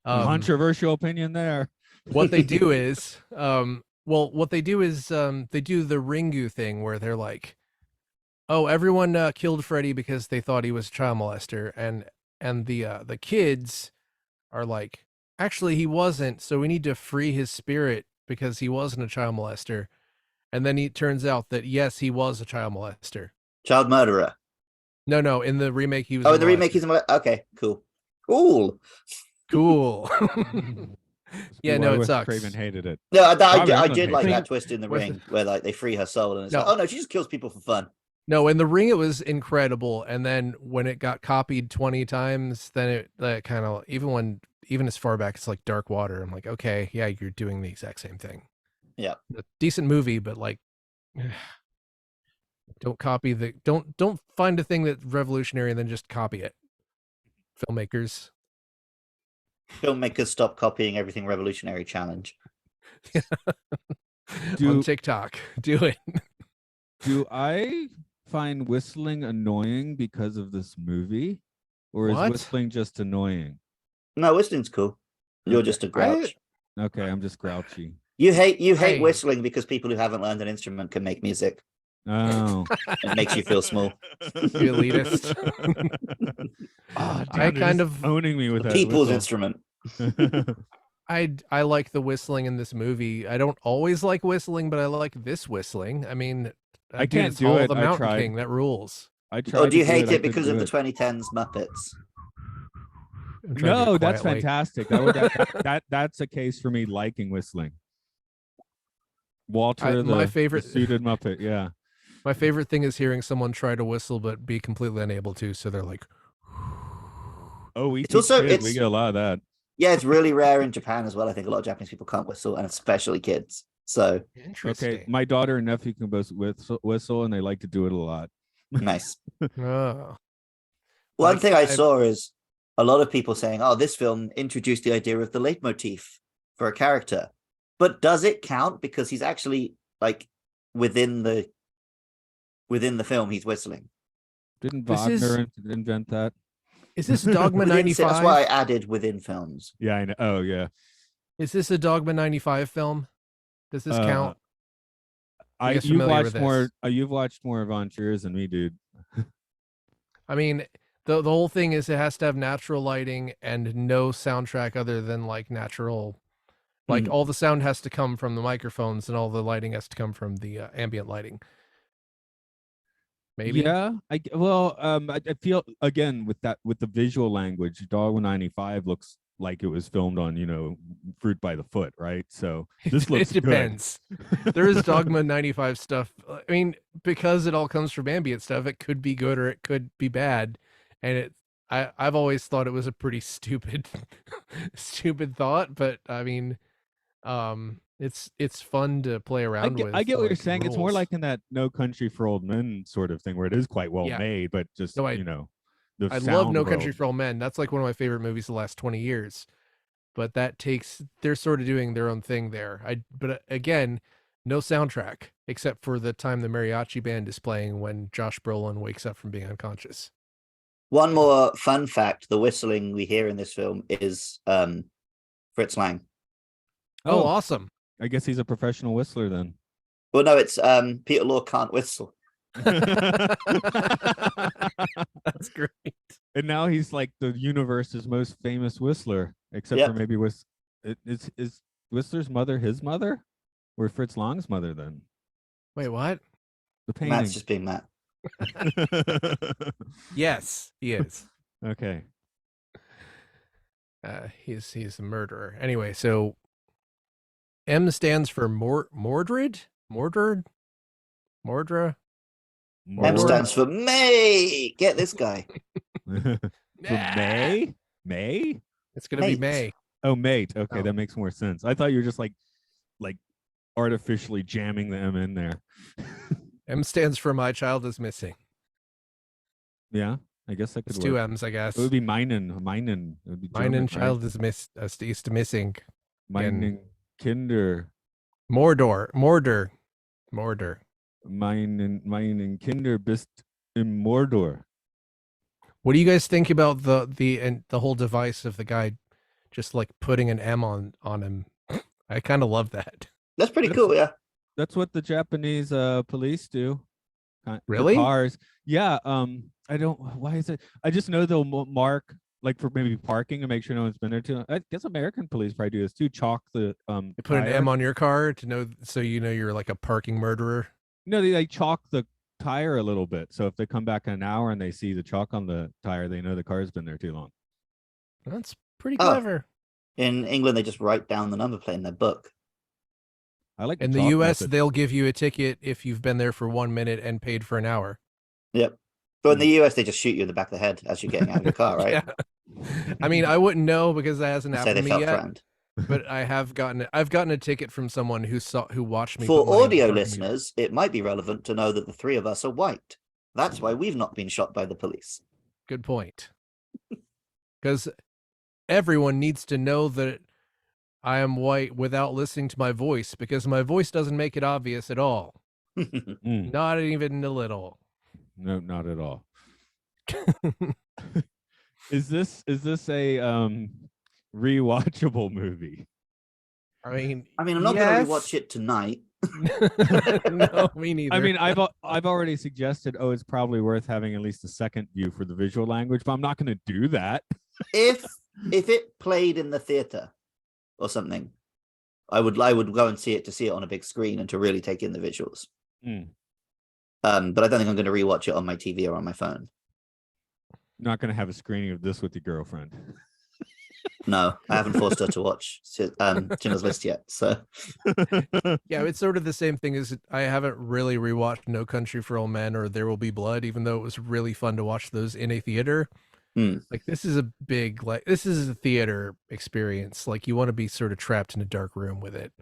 Controversial opinion there. What they do is, what they do is they do the Ringu thing where they're like, oh, everyone killed Freddy because they thought he was a child molester, and the kids are like, actually he wasn't, so we need to free his spirit because he wasn't a child molester. And then it turns out that yes, he was a child molester. Child murderer. No, in the remake he was. Oh, in the remake he's a molester. Okay, cool. Cool. Yeah, Why no, it Wes sucks. Craven hated it. No, I Probably I everyone did like hates that it. twist in the With- ring where like they free her soul and it's No. like, oh no, she just kills people for fun. No, in The Ring it was incredible, and then when it got copied 20 times, then it kind of even as far back as like Dark Water, I'm like, okay, yeah, you're doing the exact same thing. Yeah. A decent movie, but like, don't copy the don't find a thing that's revolutionary and then just copy it. Filmmakers. Filmmakers stop copying everything revolutionary challenge. On TikTok, do it. Do I find whistling annoying because of this movie, or is What? whistling just annoying? No, whistling's cool. You're Okay. just a grouch. Okay, I'm just grouchy. You hate I- whistling because people who haven't learned an instrument can make music. Oh, It makes you feel small. You elitist. Oh, I damn, kind they're of just owning me with that People's whistle. instrument. I like the whistling in this movie. I don't always like whistling, but I like this whistling. I mean, I dude, can't it's do Hall it. of the I Mountain tried. King. That rules. I tried. Or do you to hate I it because couldn't of do the it. 2010s Muppets? I'm trying to do No, it that's quietly. fantastic. That's a case for me liking whistling. Walter, my the favorite suited Muppet. Yeah. my favorite thing is hearing someone try to whistle but be completely unable to. So they're like, Oh, we It's teach also- kids. it's- We get a lot of that. Yeah, it's really rare in Japan as well. I think a lot of Japanese people can't whistle, and especially kids. So interesting. Okay, my daughter and nephew can both whistle, and they like to do it a lot. nice. Oh. One Like, thing I saw is a lot of people saying, "Oh, this film introduced the idea of the leitmotif for a character," but does it count because he's actually like within the film he's whistling? Didn't This is- Wagner invent that? Is this Dogma Within, that's 95? why I added within films. Yeah, I know. Oh, yeah. Is this a Dogma 95 film? Does this count? You guys You've familiar watched with more. this? You've watched more Aventures than me, dude. I mean, the whole thing is it has to have natural lighting and no soundtrack other than like natural. Like all the sound has to come from the microphones and all the lighting has to come from the ambient lighting. Maybe. Yeah. I feel again with the visual language, Dogma 95 looks like it was filmed on Fruit by the Foot, right? So this looks it depends. There is Dogma 95 stuff. I mean, because it all comes from ambient stuff, it could be good or it could be bad. And I've always thought it was a pretty stupid stupid thought, but I mean, it's fun to play around with. I get what you're like, saying. It's more rules. like in that No Country for Old Men sort of thing where it is quite well Yeah. made, but just No, the I love sound No Country world. for Old Men. That's like one of my favorite movies the last 20 years. But they're sort of doing their own thing there. But again, no soundtrack except for the time the mariachi band is playing when Josh Brolin wakes up from being unconscious. One more fun fact: the whistling we hear in this film is Fritz Lang. Oh, awesome. I guess he's a professional whistler then. Well, no, it's Peter Law can't whistle. That's great. And now he's like the universe's most famous whistler, except Yep. for maybe is Whistler's mother his mother, or Fritz Lang's mother? Then Wait, what? the painting. Matt's just being Matt. Yes, he is. Okay. He's a murderer. Anyway, so M stands for Mordred? Mordra? M Mordor? stands for May. Get this guy. For May? May? It's gonna be Mate. May. Oh, mate. Okay, Oh. that makes more sense. I thought you were just like artificially jamming the M in there. M stands for My Child is Missing. Yeah, I guess that could It's work. two M's, I guess. It would be meinen. It would be Mine German, and Child is missing. right? Meinen Kinder. Mordor. Meinen Kinder bist im Mordor. What do you guys think about the whole device of the guy just like putting an M on him? I kind of love that. That's pretty cool, yeah. That's what the Japanese police do. For Really? cars. Yeah. I don't. Why is it? I just know they'll mark like for maybe parking and make sure no one's been there too long. I guess American police probably do this too. Chalk the You put an tire. M on your car to know, so you know you're like a parking murderer. No, they like chalk the tire a little bit. So if they come back in an hour and they see the chalk on the tire, they know the car's been there too long. That's pretty Oh. clever. In England, they just write down the number plate in their book. I like In the chalk US, method. they'll give you a ticket if you've been there for 1 minute and paid for an hour. Yep. But in the US, they just shoot you in the back of the head as you're getting out of your car, right? Yeah. I mean, I wouldn't know because that hasn't Say happened they to me felt yet. threatened. But I've gotten a ticket from someone who watched me. For put money in the audio parking meter. listeners, it might be relevant to know that the three of us are white. That's why we've not been shot by the police. Good point. Because everyone needs to know that I am white without listening to my voice, because my voice doesn't make it obvious at all. Mm, Not even a little. no, not at all. Is this a rewatchable movie? I mean, I'm not going to rewatch it tonight. No, me neither. I mean, I've already suggested, it's probably worth having at least a second view for the visual language, but I'm not going to do that. If it played in the theater or something, I would go and see it on a big screen and to really take in the visuals. Mm. But I don't think I'm going to rewatch it on my TV or on my phone. Not going to have a screening of this with your girlfriend. No, I haven't forced her to watch Schindler's List yet. So yeah, it's sort of the same thing as I haven't really rewatched No Country for Old Men or There Will Be Blood, even though it was really fun to watch those in a theater. Like this is this is a theater experience. Like you want to be sort of trapped in a dark room with it.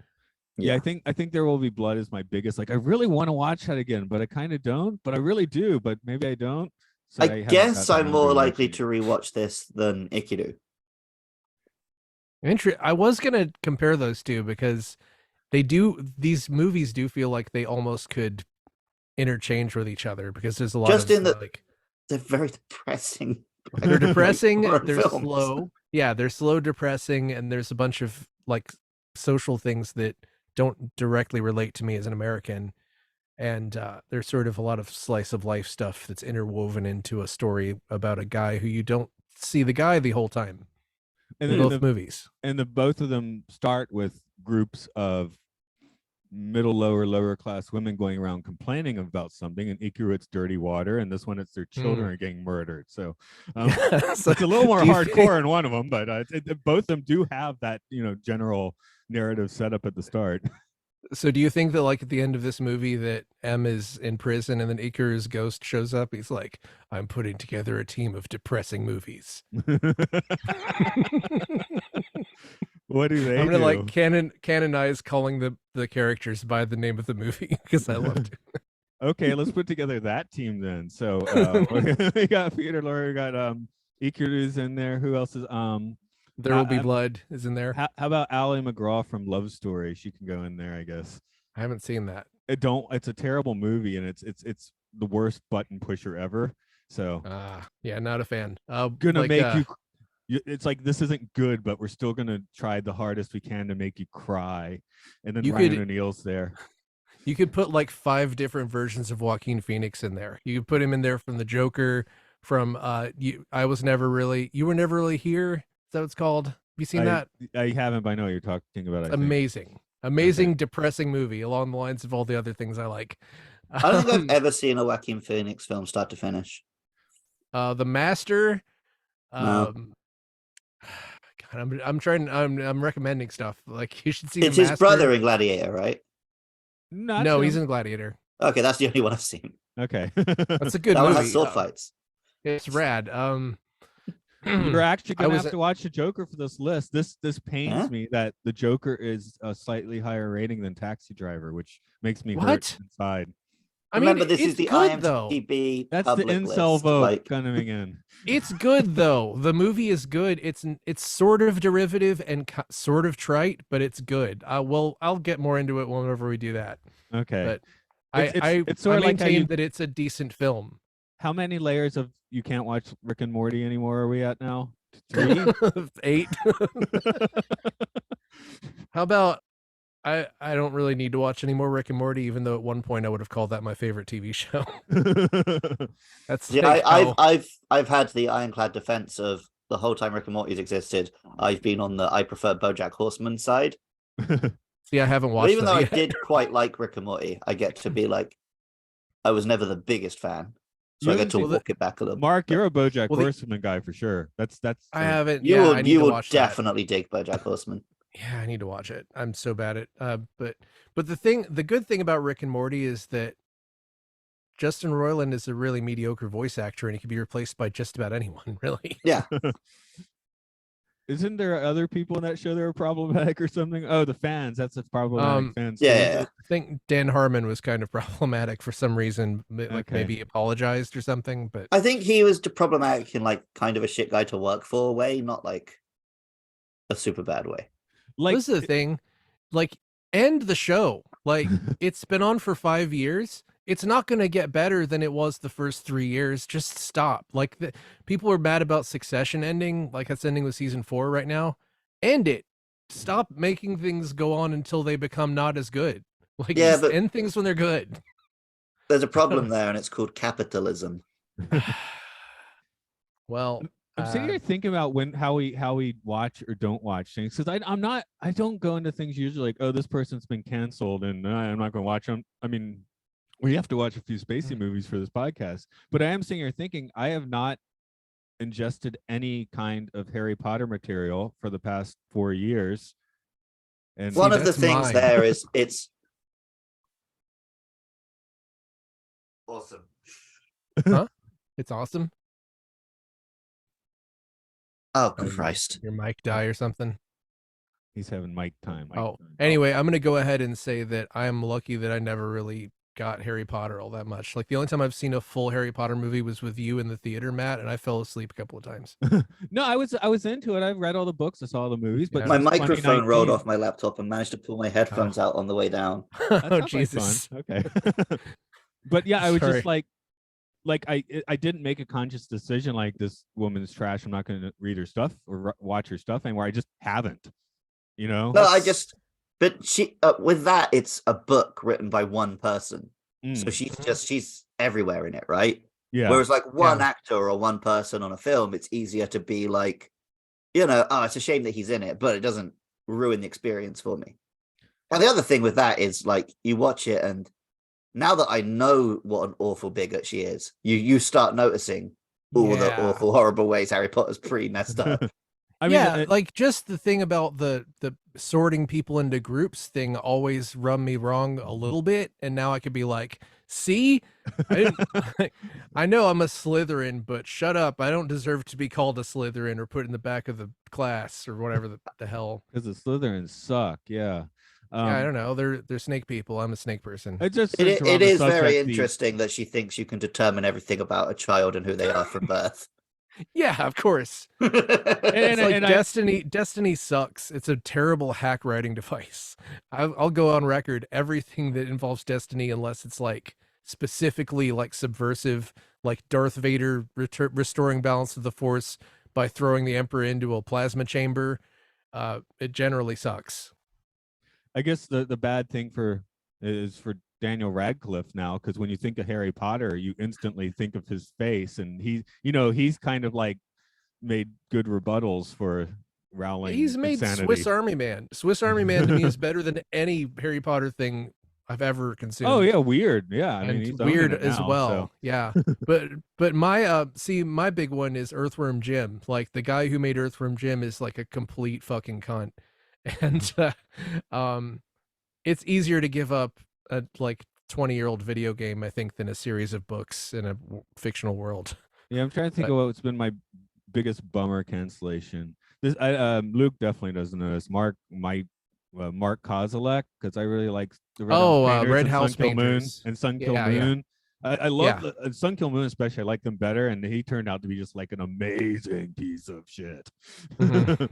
Yeah, I think There Will Be Blood is my biggest. Like, I really want to watch that again, but I kind of don't. But I really do, but maybe I don't. So I guess I'm more likely to rewatch this than Ikiru. I was gonna compare those two because these movies do feel like they almost could interchange with each other because there's a lot Just of in they're very depressing. They're depressing, they're films. slow. Yeah, they're slow, depressing, and there's a bunch of like social things that don't directly relate to me as an American. And there's sort of a lot of slice of life stuff that's interwoven into a story about a guy who you don't see the guy the whole time. In both movies. And both of them start with groups of middle, lower class women going around complaining about something. In Ikiru, it's dirty water, and this one, it's their children are getting murdered. So, so it's a little more hardcore in one of them, but both of them do have that general narrative set up at the start. So do you think that like at the end of this movie that M is in prison and then Ikuru's ghost shows up? He's like, I'm putting together a team of depressing movies. What do they I'm gonna do? like canonize calling the characters by the name of the movie because I love to. Okay, let's put together that team then. So we got Peter Lorre, we got Ikuru's in there. Who else is There Will Be Blood is in there. How about Ally McGraw from Love Story? She can go in there, I guess. I haven't seen that. It's a terrible movie, and it's the worst button pusher ever. So yeah, not a fan. Gonna make you. It's like, this isn't good, but we're still gonna try the hardest we can to make you cry. And then Ryan O'Neal's there. You could put like 5 different versions of Joaquin Phoenix in there. You could put him in there from the Joker, from You Were Never Really Here. Is that what it's called? Have you seen that? I haven't, but I know what you're talking about. It's amazing, depressing movie along the lines of all the other things I like. I don't think I've ever seen a Joaquin Phoenix film start to finish. The Master. No. God, I'm recommending stuff. Like you should see. It's his brother in Gladiator, right? No, he's in Gladiator. Okay, that's the only one I've seen. Okay, that's a good that movie. One has sword fights. It's rad. You're actually gonna have to watch the Joker for this list. This pains me that the Joker is a slightly higher rating than Taxi Driver, which makes me hurt inside. Remember, this is the IMDb. That's the incel vote coming in. It's good though. The movie is good. It's sort of derivative and sort of trite, but it's good. I'll get more into it whenever we do that. Okay. But it's sort of like maintain that it's a decent film. How many layers of you can't watch Rick and Morty anymore are we at now? 3? 8. How about I don't really need to watch any more Rick and Morty, even though at one point I would have called that my favorite TV show. That's I've had the ironclad defense of the whole time Rick and Morty's existed. I've been on the I prefer BoJack Horseman side. See, I haven't watched. But even though I did quite like Rick and Morty, I get to be like, I was never the biggest fan. So I haven't get to seen- walk it back a little. Mark, you're a BoJack Well, the- Horseman guy for sure. That's I haven't. You Yeah, will I need you to will watch that. definitely dig BoJack Horseman. Yeah, I need to watch it. I'm so bad at but the good thing about Rick and Morty is that Justin Roiland is a really mediocre voice actor and he can be replaced by just about anyone, really. Yeah. Isn't there other people in that show that are problematic or something? Oh, the fans. That's a problematic fans. too, yeah, isn't yeah. it? I think Dan Harmon was kind of problematic for some reason, like Okay. maybe apologized or something, but I think he was problematic in like kind of a shit guy to work for way, not like a super bad way. Like this is the thing. Like, end the show. Like, it's been on for 5 years. It's not going to get better than it was the first 3 years. Just stop. Like, people are mad about Succession ending. Like, it's ending with season 4 right now. End it. Stop making things go on until they become not as good. Like, Yeah, just but- end things when they're good. There's a problem there, and it's called capitalism. Well, I'm sitting here thinking about how we watch or don't watch things, because I don't go into things usually like, oh, this person's been canceled and I'm not going to watch them. I mean, we have to watch a few spacey movies for this podcast, but I am sitting here thinking I have not ingested any kind of Harry Potter material for the past 4 years. And One of the that's things mine. there is it's awesome. it's awesome. Oh Oh, Christ! Your mic die or something. he's having mic time. Anyway, I'm going to go ahead and say that I am lucky that I never really got Harry Potter all that much. Like, the only time I've seen a full Harry Potter movie was with you in the theater, Matt, and I fell asleep a couple of times. No, I was into it. I've read all the books. I saw all the movies, but Yeah. My since microphone rolled 2019 off my laptop and managed to pull my headphones out on the way down. That Oh, sounds like Jesus. fun. Okay. But yeah, I was Sorry. just like I didn't make a conscious decision like, this woman's trash, I'm not going to read her stuff or watch her stuff anymore. I just haven't, you know. No, but she with that, it's a book written by one person, so she's everywhere in it, right? Yeah. Whereas like one actor or one person on a film, it's easier to be like, oh, it's a shame that he's in it, but it doesn't ruin the experience for me. And the other thing with that is like, you watch it, and now that I know what an awful bigot she is, you start noticing all the awful, horrible ways Harry Potter's pretty messed up. I mean, like, just the thing about the sorting people into groups thing always rubbed me wrong a little bit, and now I could be like, see, I know I'm a Slytherin, but shut up, I don't deserve to be called a Slytherin or put in the back of the class or whatever the hell. because the Slytherins suck. Yeah. Yeah, I don't know. They're snake people. I'm a snake person. It just It since we're on it the is very subject, interesting that she thinks you can determine everything about a child and who they are from birth. Yeah, of course. And, It's like and Destiny sucks. It's a terrible hack writing device. I'll go on record. Everything that involves Destiny, unless it's like specifically like subversive, like Darth Vader restoring balance of the Force by throwing the Emperor into a plasma chamber, it generally sucks. I guess the bad thing is for Daniel Radcliffe now, because when you think of Harry Potter, you instantly think of his face, and he's kind of like made good rebuttals for Rowling. He's made insanity. Swiss Army Man. Swiss Army Man to me is better than any Harry Potter thing I've ever consumed. Oh yeah, weird. Yeah, I And mean, he's owning weird it as now, well. so. Yeah. But my my big one is Earthworm Jim. Like, the guy who made Earthworm Jim is like a complete fucking cunt. And it's easier to give up a like 20-year-old video game, I think, than a series of books in a fictional world. Yeah, I'm trying to think of what's been my biggest bummer cancellation. Luke definitely doesn't know this. Mark Kozilek, because I really like the Red House Sun Kill Moon Painters. and Sun Kill Yeah, yeah. Moon. I love Sun Kill Moon especially. I like them better, and he turned out to be just like an amazing piece of shit. Mhm.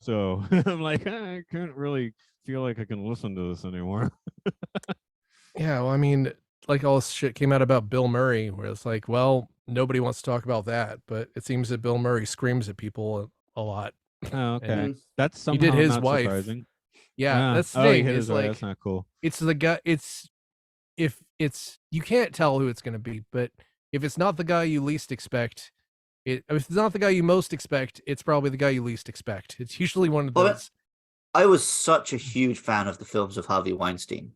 So I'm like, I can't really feel like I can listen to this anymore. Yeah, well, I mean, like, all this shit came out about Bill Murray, where it's like, well, nobody wants to talk about that, but it seems that Bill Murray screams at people a lot. Oh, okay, And that's somehow did his not wife. surprising. Yeah, that's the Oh, he thing. hit It's his wife. like, That's not cool. it's the guy. If it's you can't tell who it's going to be, but if it's not the guy you least expect, if it's not the guy you most expect, it's probably the guy you least expect. It's usually one of Well, those. I was such a huge fan of the films of Harvey Weinstein.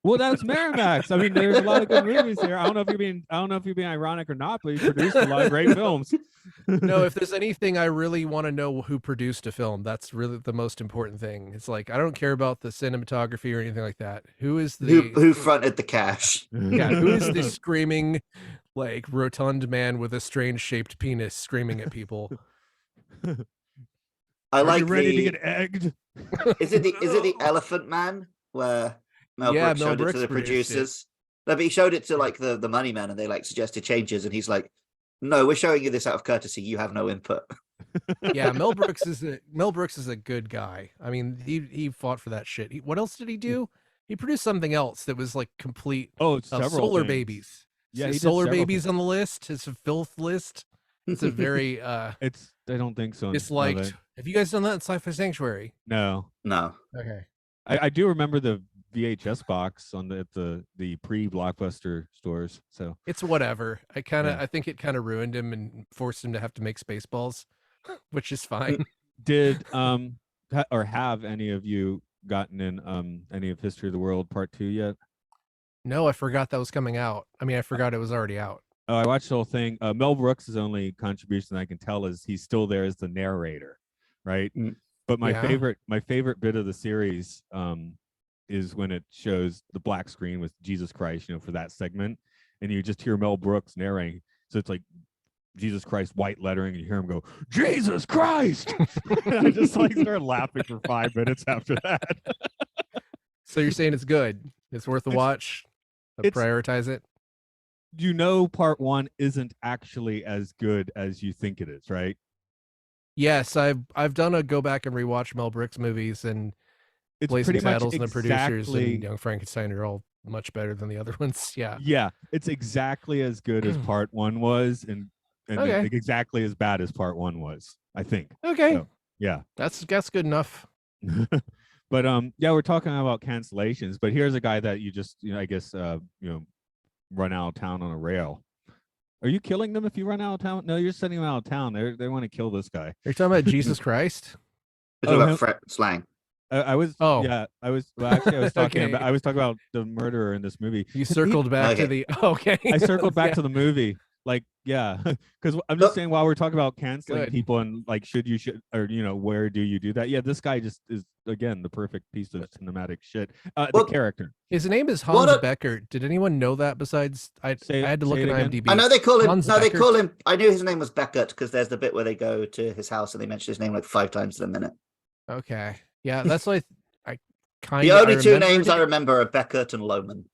Well, that's Miramax. I mean, there's a lot of good movies here. I don't know if you're being ironic or not, but he produced a lot of great films. No, if there's anything I really want to know who produced a film, that's really the most important thing. It's like I don't care about the cinematography or anything like that. Who is the Who fronted the cash? yeah, who is the screaming like rotund man with a strange shaped penis screaming at people? I Are like you ready to the. get egged? Is it the Elephant Man where Mel Yeah, Brooks Mel showed it to Brooks the produced it. producers? No, but he showed it to like the money man, and they like suggested changes, and he's like, "No, we're showing you this out of courtesy. You have no input." Yeah, Mel Brooks is a good guy. I mean, he fought for that shit. What else did he do? He produced something else that was like complete Oh, several Solar things. Babies. Yeah, His he did Solar several Babies things. on the list. His Filth list. It's a very I don't think so. disliked. Have you guys done that in Sci-Fi Sanctuary? No. No. Okay. I do remember the VHS box on the pre-Blockbuster stores. So It's whatever. Yeah. I think it kind of ruined him and forced him to have to make Spaceballs, which is fine. did or have any of you gotten in any of History of the World Part 2 yet? No, I forgot that was coming out. I mean, I forgot it was already out. Oh, I watched the whole thing. Mel Brooks' only contribution I can tell is he's still there as the narrator, right? Mm. But my Yeah. favorite bit of the series is when it shows the black screen with Jesus Christ, for that segment, and you just hear Mel Brooks narrating. So it's like Jesus Christ white lettering, and you hear him go, Jesus Christ. And I just like started laughing for 5 minutes after that. So you're saying it's good? It's worth a watch. Prioritize it. Part 1 isn't actually as good as you think it is, right? Yes, I've done a go back and rewatch Mel Brooks movies, and It's Blazing pretty much Saddles and the producers exactly and Young Frankenstein are all much better than the other ones. Yeah. Yeah, it's exactly as good as part 1 was, and Okay. exactly as bad as part 1 was, I think. Okay. So, yeah. That's good enough. But yeah, we're talking about cancellations, but here's a guy that you just, I guess run out of town on a rail. Are you killing them if you run out of town? No, you're sending them out of town. They want to kill this guy. Are you talking about Jesus Christ? It's about slang. I was. Oh. Yeah, I was. Well, actually, I was talking Okay. about. I was talking about the murderer in this movie. You circled back to the. Okay. I circled back Yeah. to the movie. Like, yeah, because I'm just saying, while we're talking about canceling Good. people and like, should or where do you do that? Yeah, this guy just is again the perfect piece of cinematic shit. The character. His name is Hans Beckert. Did anyone know that? Besides, I had to look at IMDb. I know they call him. Hans they Beckert. call him. I knew his name was Beckert because there's the bit where they go to his house and they mention his name like 5 times in a minute. Okay, yeah, that's like I kind of. The only 2 names I remember are Beckert and Lohman.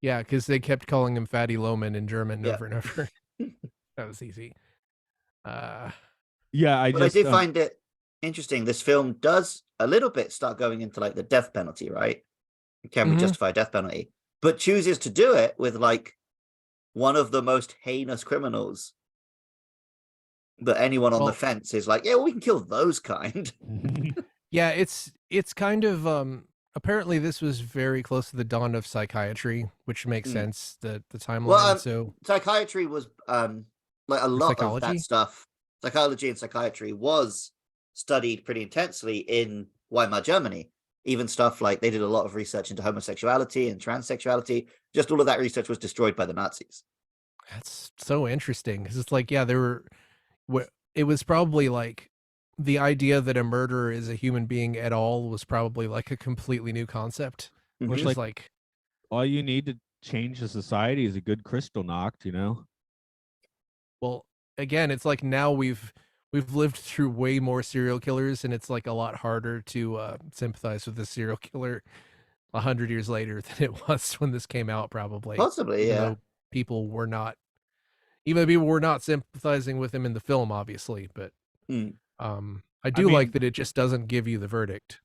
Yeah, because they kept calling him Fatty Lohman in German over and over. That was easy. Yeah, I did find it interesting. This film does a little bit start going into like the death penalty, right? Can we justify death penalty? But chooses to do it with like one of the most heinous criminals that anyone on the fence is like, yeah, well, we can kill those kind. Yeah, it's kind of apparently this was very close to the dawn of psychiatry, which makes sense, the timeline. Well, so psychiatry was like a lot of that stuff. Psychology and psychiatry was studied pretty intensely in Weimar Germany. Even stuff like they did a lot of research into homosexuality and transsexuality. Just all of that research was destroyed by the Nazis. That's so interesting because it's like, yeah, it was probably like the idea that a murderer is a human being at all was probably like a completely new concept. Which is like all you need to change the society is a good crystal knocked, Well, again, it's like now we've lived through way more serial killers, and it's like a lot harder to sympathize with the serial killer 100 years later than it was when this came out, probably. Possibly, yeah. People were not, even people were not sympathizing with him in the film, obviously, but I do like that it just doesn't give you the verdict.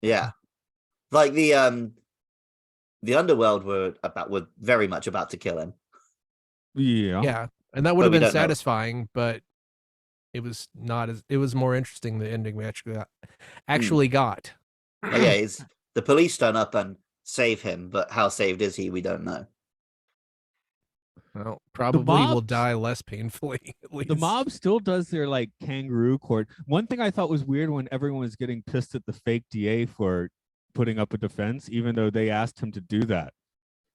Yeah, like the underworld were very much about to kill him. Yeah, and that would have been satisfying, but it was not as. It was more interesting the ending we actually got. Yeah, the police turn up and save him, but how saved is he? We don't know. Well, probably will die less painfully. At least. The mob still does their like kangaroo court. One thing I thought was weird when everyone was getting pissed at the fake DA for putting up a defense, even though they asked him to do that.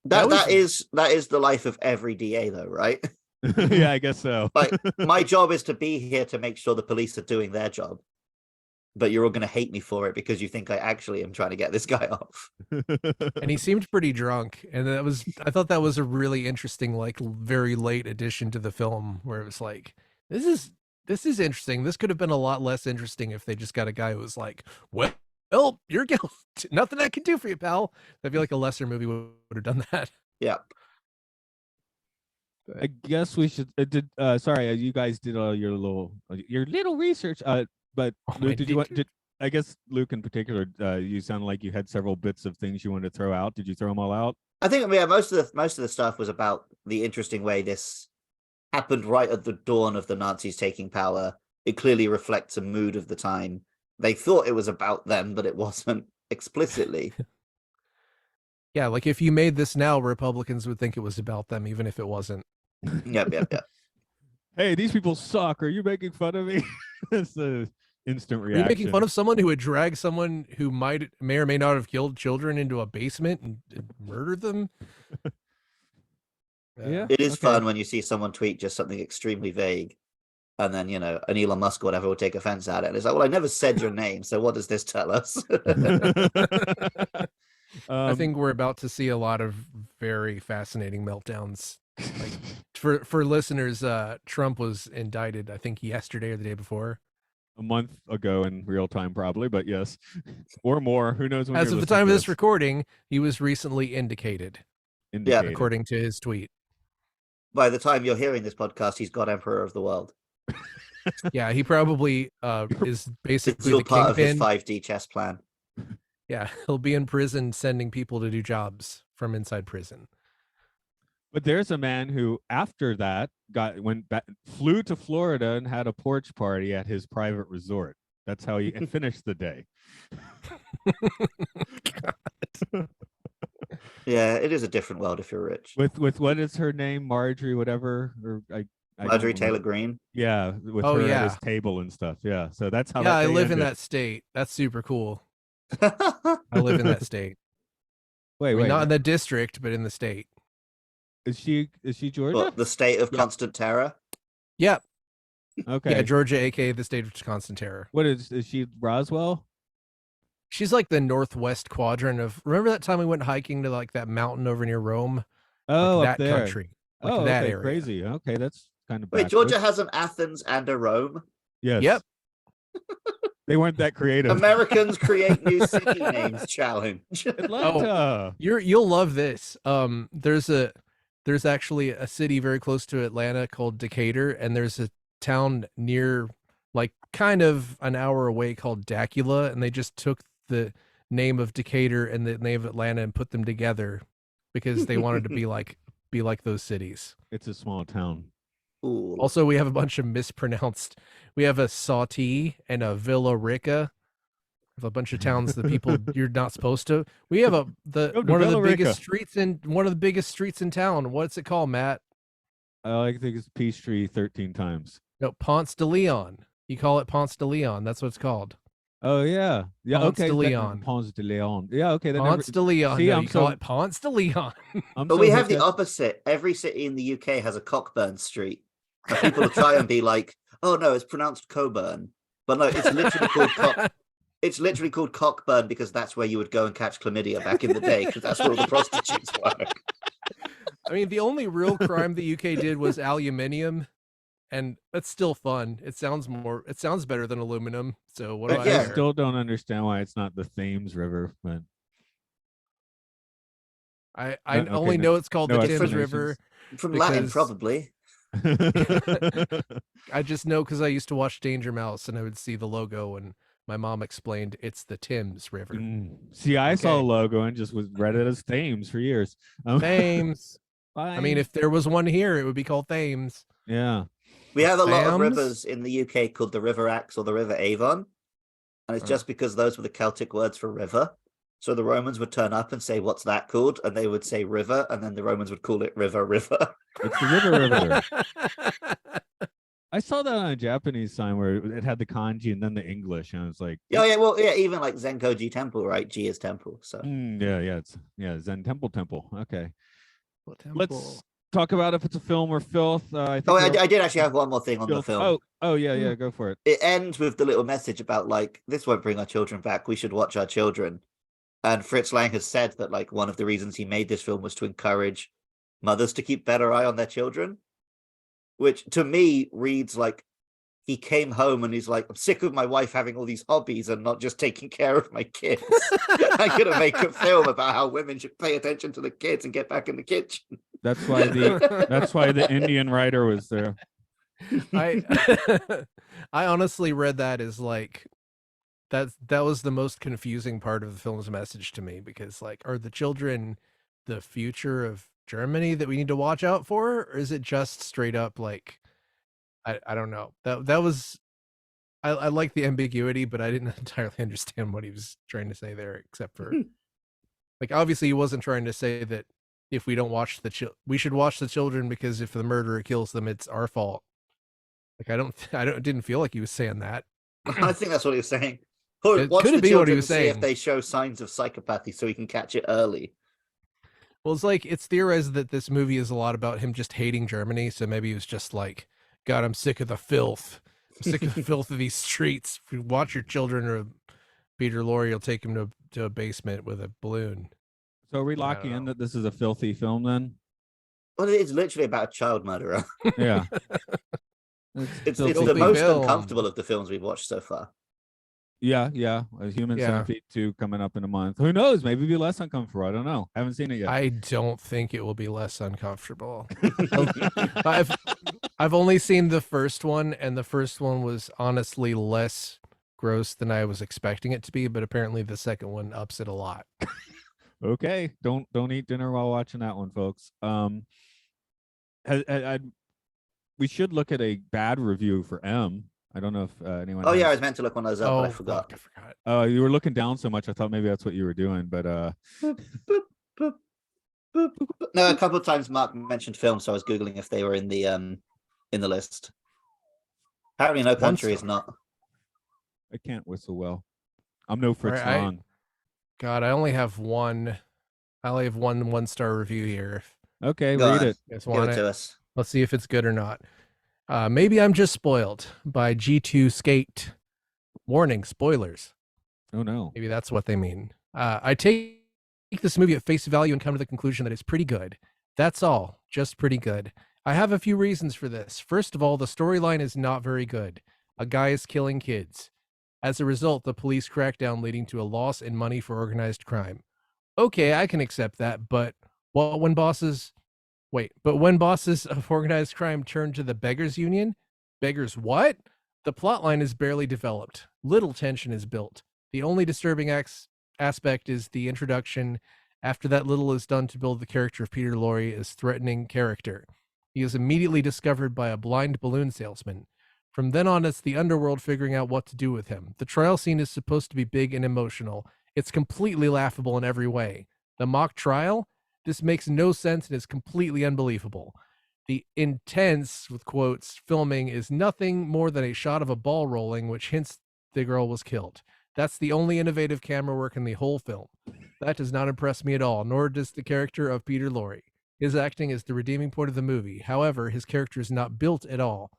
That is the life of every DA, though, right? Yeah, I guess so. Like, my job is to be here to make sure the police are doing their job, but you're all going to hate me for it because you think I actually am trying to get this guy off. And he seemed pretty drunk, and I thought that was a really interesting, like, very late addition to the film, where it was like, this is interesting. This could have been a lot less interesting if they just got a guy who was like, well, you're guilty. Nothing I can do for you, pal. I feel like a lesser movie would have done that. Yeah. I guess we should. Sorry, you guys did all your little research. But Luke, I guess Luke in particular, you sound like you had several bits of things you wanted to throw out. Did you throw them all out? I think most of the stuff was about the interesting way this happened right at the dawn of the Nazis taking power. It clearly reflects a mood of the time. They thought it was about them, but it wasn't explicitly. Yeah, like if you made this now, Republicans would think it was about them, even if it wasn't. Yep. Hey, these people suck. Are you making fun of me? It's the instant reaction. Are you making fun of someone who would drag someone who may or may not have killed children into a basement and murdered them? Yeah. It is fun when you see someone tweet just something extremely vague, and then, an Elon Musk or whatever will take offense at it. And it's like, well, I never said your name, so what does this tell us? I think we're about to see a lot of very fascinating meltdowns. Like for listeners, Trump was indicted, I think yesterday or the day before. A month ago in real time, probably, but yes, or more. Who knows? When as of the time of this recording, he was recently indicated. Yeah, according to his tweet. By the time you're hearing this podcast, he's got Emperor of the World. Yeah, he probably is basically still the part of his kingpin. 5D chess plan. Yeah, he'll be in prison sending people to do jobs from inside prison. But there's a man who, after that, flew to Florida and had a porch party at his private resort. That's how he finished the day. Yeah, it is a different world if you're rich. With what is her name, Marjorie, whatever, or Marjorie Taylor Greene. Yeah, with her at his table and stuff. Yeah, so that's how. Yeah, I live in that state. That's super cool. I live in that state. Wait, not in the district, but in the state. Is she Georgia? What, the state of constant terror? Yep. Okay. Yeah, Georgia, aka the state of constant terror. What is she, Roswell? She's like the northwest quadrant of. Remember that time we went hiking to like that mountain over near Rome? Oh, like up that there. Country. Like that area. Crazy. Okay, that's kind of. Wait, backwards. Georgia has an Athens and a Rome? Yes. Yep. They weren't that creative. Americans create new city names challenge. Atlanta. You'll love this. There's actually a city very close to Atlanta called Decatur, and there's a town near, like, kind of an hour away called Dacula, and they just took the name of Decatur and the name of Atlanta and put them together because they wanted to be like those cities. It's a small town. Ooh. Also, we have a bunch of mispronounced. We have a Sauti and a Villa Rica. A bunch of towns that people you're not supposed to. We have one of the biggest streets in town. What's it called, Matt? I think it's Peachtree 13 times. No, Ponce de Leon. You call it Ponce de Leon. That's what it's called. Oh yeah, yeah. Ponce okay, de Leon. Ponce de Leon. Yeah, okay. Ponce de Leon. See, no, you call it Ponce de Leon. But we have the opposite. Every city in the UK has a Cockburn Street. And people will try and be like, "Oh no, it's pronounced Coburn," but no, it's literally called It's literally called Cockburn because that's where you would go and catch chlamydia back in the day because that's where all the prostitutes were. I mean, the only real crime the UK did was aluminium, and that's still fun. It sounds better than aluminum. So what do I care? Still don't understand why it's not the Thames River, but I only know it's called the Thames River from Latin, probably. I just know because I used to watch Danger Mouse and I would see the logo and my mom explained it's the Thames River. See, I saw a logo and just read it as Thames for years. Thames. I mean, if there was one here, it would be called Thames. Yeah. We have a lot of rivers in the UK called the River Ecks or the River Avon. And it's just because those were the Celtic words for river. So the Romans would turn up and say, "What's that called?" And they would say river. And then the Romans would call it river. It's the river. I saw that on a Japanese sign where it had the kanji and then the English, and I was like, Oh yeah, well, yeah, even like Zenkoji Temple, right? G is temple. So yeah, Zen Temple. Okay, What let's temple? talk about if it's a film or filth. I oh, think we I did actually have one more thing on the filth. film. Oh, yeah, Hmm. go for it. It ends with the little message about like this won't bring our children back. We should watch our children. And Fritz Lang has said that like one of the reasons he made this film was to encourage mothers to keep better eye on their children, which to me reads like he came home and he's like, I'm sick of my wife having all these hobbies and not just taking care of my kids. I'm gonna make a film about how women should pay attention to the kids and get back in the kitchen. That's why the Indian writer was there. I I honestly read that as like that was the most confusing part of the film's message to me, because like, are the children the future of Germany that we need to watch out for, or is it just straight up like, I don't know. That was, I like the ambiguity, but I didn't entirely understand what he was trying to say there, except for like, obviously he wasn't trying to say that if we don't watch we should watch the children because if the murderer kills them, it's our fault. Like, I didn't feel like he was saying that. I think that's what he was saying. It Watch could the be what he children was and see if saying. they show signs of psychopathy so we can catch it early. Well, it's like, it's theorized that this movie is a lot about him just hating Germany. So maybe he was just like, God, I'm sick of the filth. I'm sick of the filth of these streets. If you watch your children, or Peter Lorre will take him to a basement with a balloon. So are we I don't locking in know. that this is a filthy film then? Well, it is literally about a child murderer. Yeah. It's filthy the Filthy most film. uncomfortable of the films we've watched so far. Yeah. A Human Yeah. Centipede 2 coming up in a month. Who knows? Maybe it'll be less uncomfortable. I don't know. Haven't seen it yet. I don't think it will be less uncomfortable. I've only seen the first one, and the first one was honestly less gross than I was expecting it to be, but apparently the second one ups it a lot. Okay. Don't eat dinner while watching that one, folks. We should look at a bad review for M. I don't know if anyone. Oh yeah, I has... was meant to look one of those up, but I forgot. Fuck, I forgot. Oh, you were looking down so much. I thought maybe that's what you were doing, but Boop, boop, boop, boop. No, a couple of times Mark mentioned film, so I was googling if they were in the list. Apparently, No Country is not. I can't whistle well. I'm no Fritz Right, Lang. God, I only have one. I only have one-star review here. Okay, Go read on. it. You guys Give want it it? to us. Let's see if it's good or not. Maybe I'm just spoiled by G2 Skate. Warning, spoilers. Oh no. Maybe that's what they mean. I take this movie at face value and come to the conclusion that it's pretty good. That's all, just pretty good. I have a few reasons for this. First of all, the storyline is not very good. A guy is killing kids. As a result, the police crackdown leading to a loss in money for organized crime. Okay, I can accept that, but when bosses of organized crime turn to the beggars union, beggars what? The plotline is barely developed. Little tension is built. The only disturbing aspect is the introduction. After that, little is done to build the character of Peter Lorre as threatening character. He is immediately discovered by a blind balloon salesman. From then on, it's the underworld figuring out what to do with him. The trial scene is supposed to be big and emotional. It's completely laughable in every way. The mock trial? This makes no sense and is completely unbelievable. The intense, with quotes, filming is nothing more than a shot of a ball rolling, which hints the girl was killed. That's the only innovative camera work in the whole film. That does not impress me at all, nor does the character of Peter Lorre. His acting is the redeeming point of the movie. However, his character is not built at all.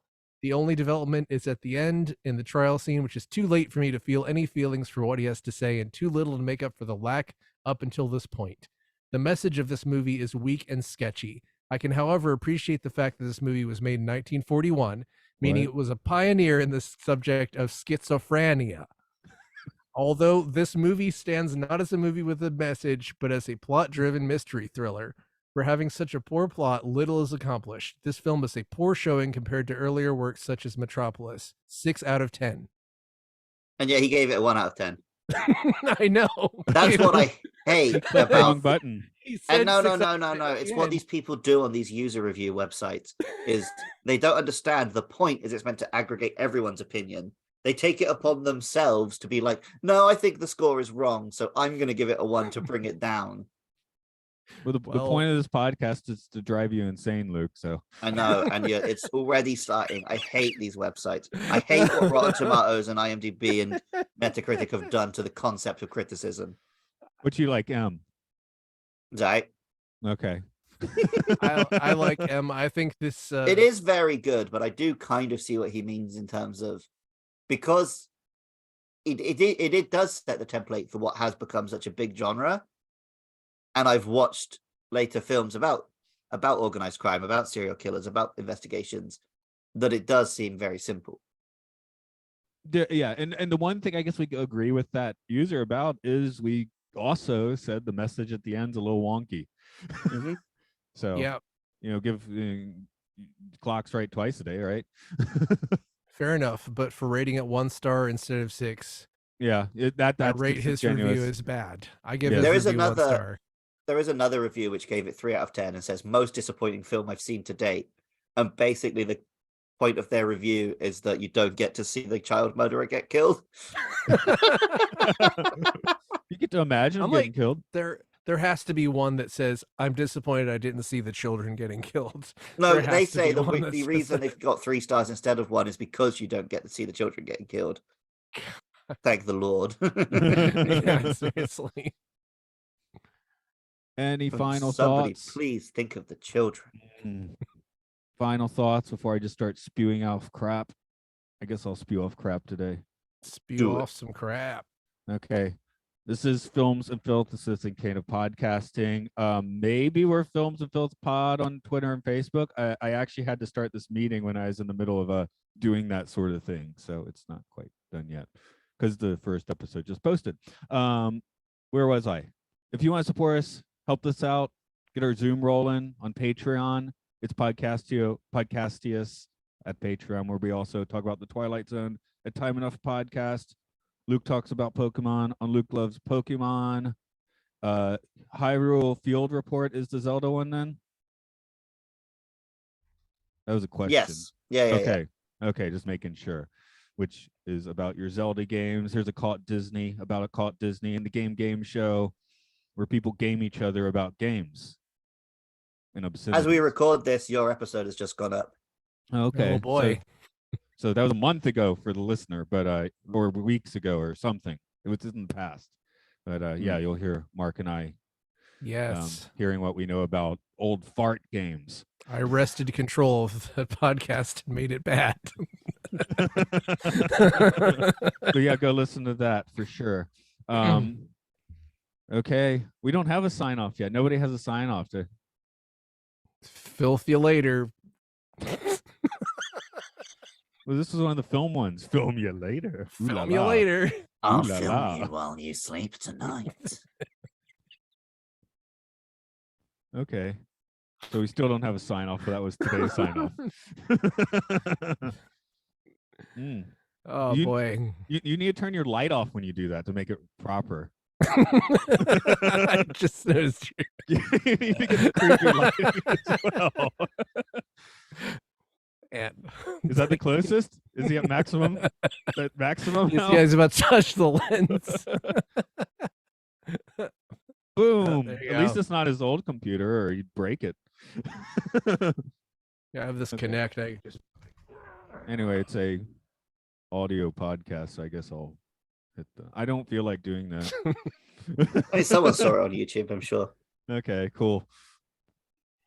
The only development is at the end in the trial scene, which is too late for me to feel any feelings for what he has to say and too little to make up for the lack up until this point. The message of this movie is weak and sketchy. I can, however, appreciate the fact that this movie was made in 1941, meaning What? it was a pioneer in the subject of schizophrenia. Although this movie stands not as a movie with a message, but as a plot-driven mystery thriller. For having such a poor plot, little is accomplished. This film is a poor showing compared to earlier works such as Metropolis. 6 out of 10. And yeah, he gave it a 1 out of 10. I know. That's what I hate Wrong about. button. And no. It's what these people do on these user review websites. Is they don't understand the point. Is it's meant to aggregate everyone's opinion. They take it upon themselves to be like, no, I think the score is wrong, so I'm going to give it a 1 to bring it down. Well, the Well- point of this podcast is to drive you insane, Luke. So I know, and yeah, it's already starting. I hate these websites. I hate what Rotten Tomatoes and IMDb and Metacritic have done to the concept of criticism. what you like, Right? Okay. I like I think this It is very good, but I do kind of see what he means in terms of, because it does set the template for what has become such a big genre. And I've watched later films about organized crime, about serial killers, about investigations, that it does seem very simple. Yeah, and the one thing I guess we agree with that user about is we also said the message at the end's a little wonky. Mhm. So yeah, give clocks right twice a day, right? fair enough. But for rating it 1 star instead of 6, Yeah, I that's rate his disingenuous. review as bad. I give Yeah. his There is review 1 another- star. There is another review which gave it 3 out of 10 and says most disappointing film I've seen to date. And basically the point of their review is that you don't get to see the child murderer get killed. You get to imagine I'm him getting like- killed. There has to be one that says, "I'm disappointed I didn't see the children getting killed." No, There they has to say be one that the says reason that. they've got 3 stars instead of 1 is because you don't get to see the children getting killed. Thank the Lord. Yeah, seriously. Any final Somebody thoughts? please think of the children. Final thoughts before I just start spewing off crap. I guess I'll spew off crap today. Spew Do it. off some crap. Okay. This is Films and Filth, this is kind of podcasting. Maybe we're Films and Filth Pod on Twitter and Facebook. I actually had to start this meeting when I was in the middle of doing that sort of thing, so it's not quite done yet because the first episode just posted. Where was I? If you want to support us, help us out, get our Zoom rolling on Patreon. It's Podcastius at Patreon, where we also talk about the Twilight Zone at Time Enough Podcast. Luke talks about Pokemon on Luke Loves Pokemon. Hyrule Field Report is the Zelda one then? That was a question. Yes. Yeah. Okay. Okay, just making sure. Which is about your Zelda games. There's a Caught Disney, about a Caught Disney, and the Game Show, where people game each other about games. And obscenities. As we record this, your episode has just gone up. Okay. Oh boy. So that was a month ago for the listener, but or weeks ago or something. It was in the past. But yeah, you'll hear Mark and I Yes. hearing what we know about old fart games. I wrested control of the podcast and made it bad. So yeah, go listen to that for sure. Okay. We don't have a sign off yet. Nobody has a sign off to Filth you later. Well, this was one of the film ones. Film you later. Ooh la Film you la. later. I'll Ooh la film la. you while you sleep tonight. Okay. So we still don't have a sign off, but that was today's sign off. Oh You- boy. You need to turn your light off when you do that to make it proper. I just noticed You need to get the creepy lighting as well. and Is that the closest? Is he at maximum? That maximum? this now? guy's about to touch the lens. Boom. there you At least go. it's not his old computer, or you'd break it. Yeah, I have this Okay. Connect. I just Anyway, it's a audio podcast, so I guess I'll hit the. I don't feel like doing that. I mean, someone saw it on YouTube, I'm sure. Okay, cool.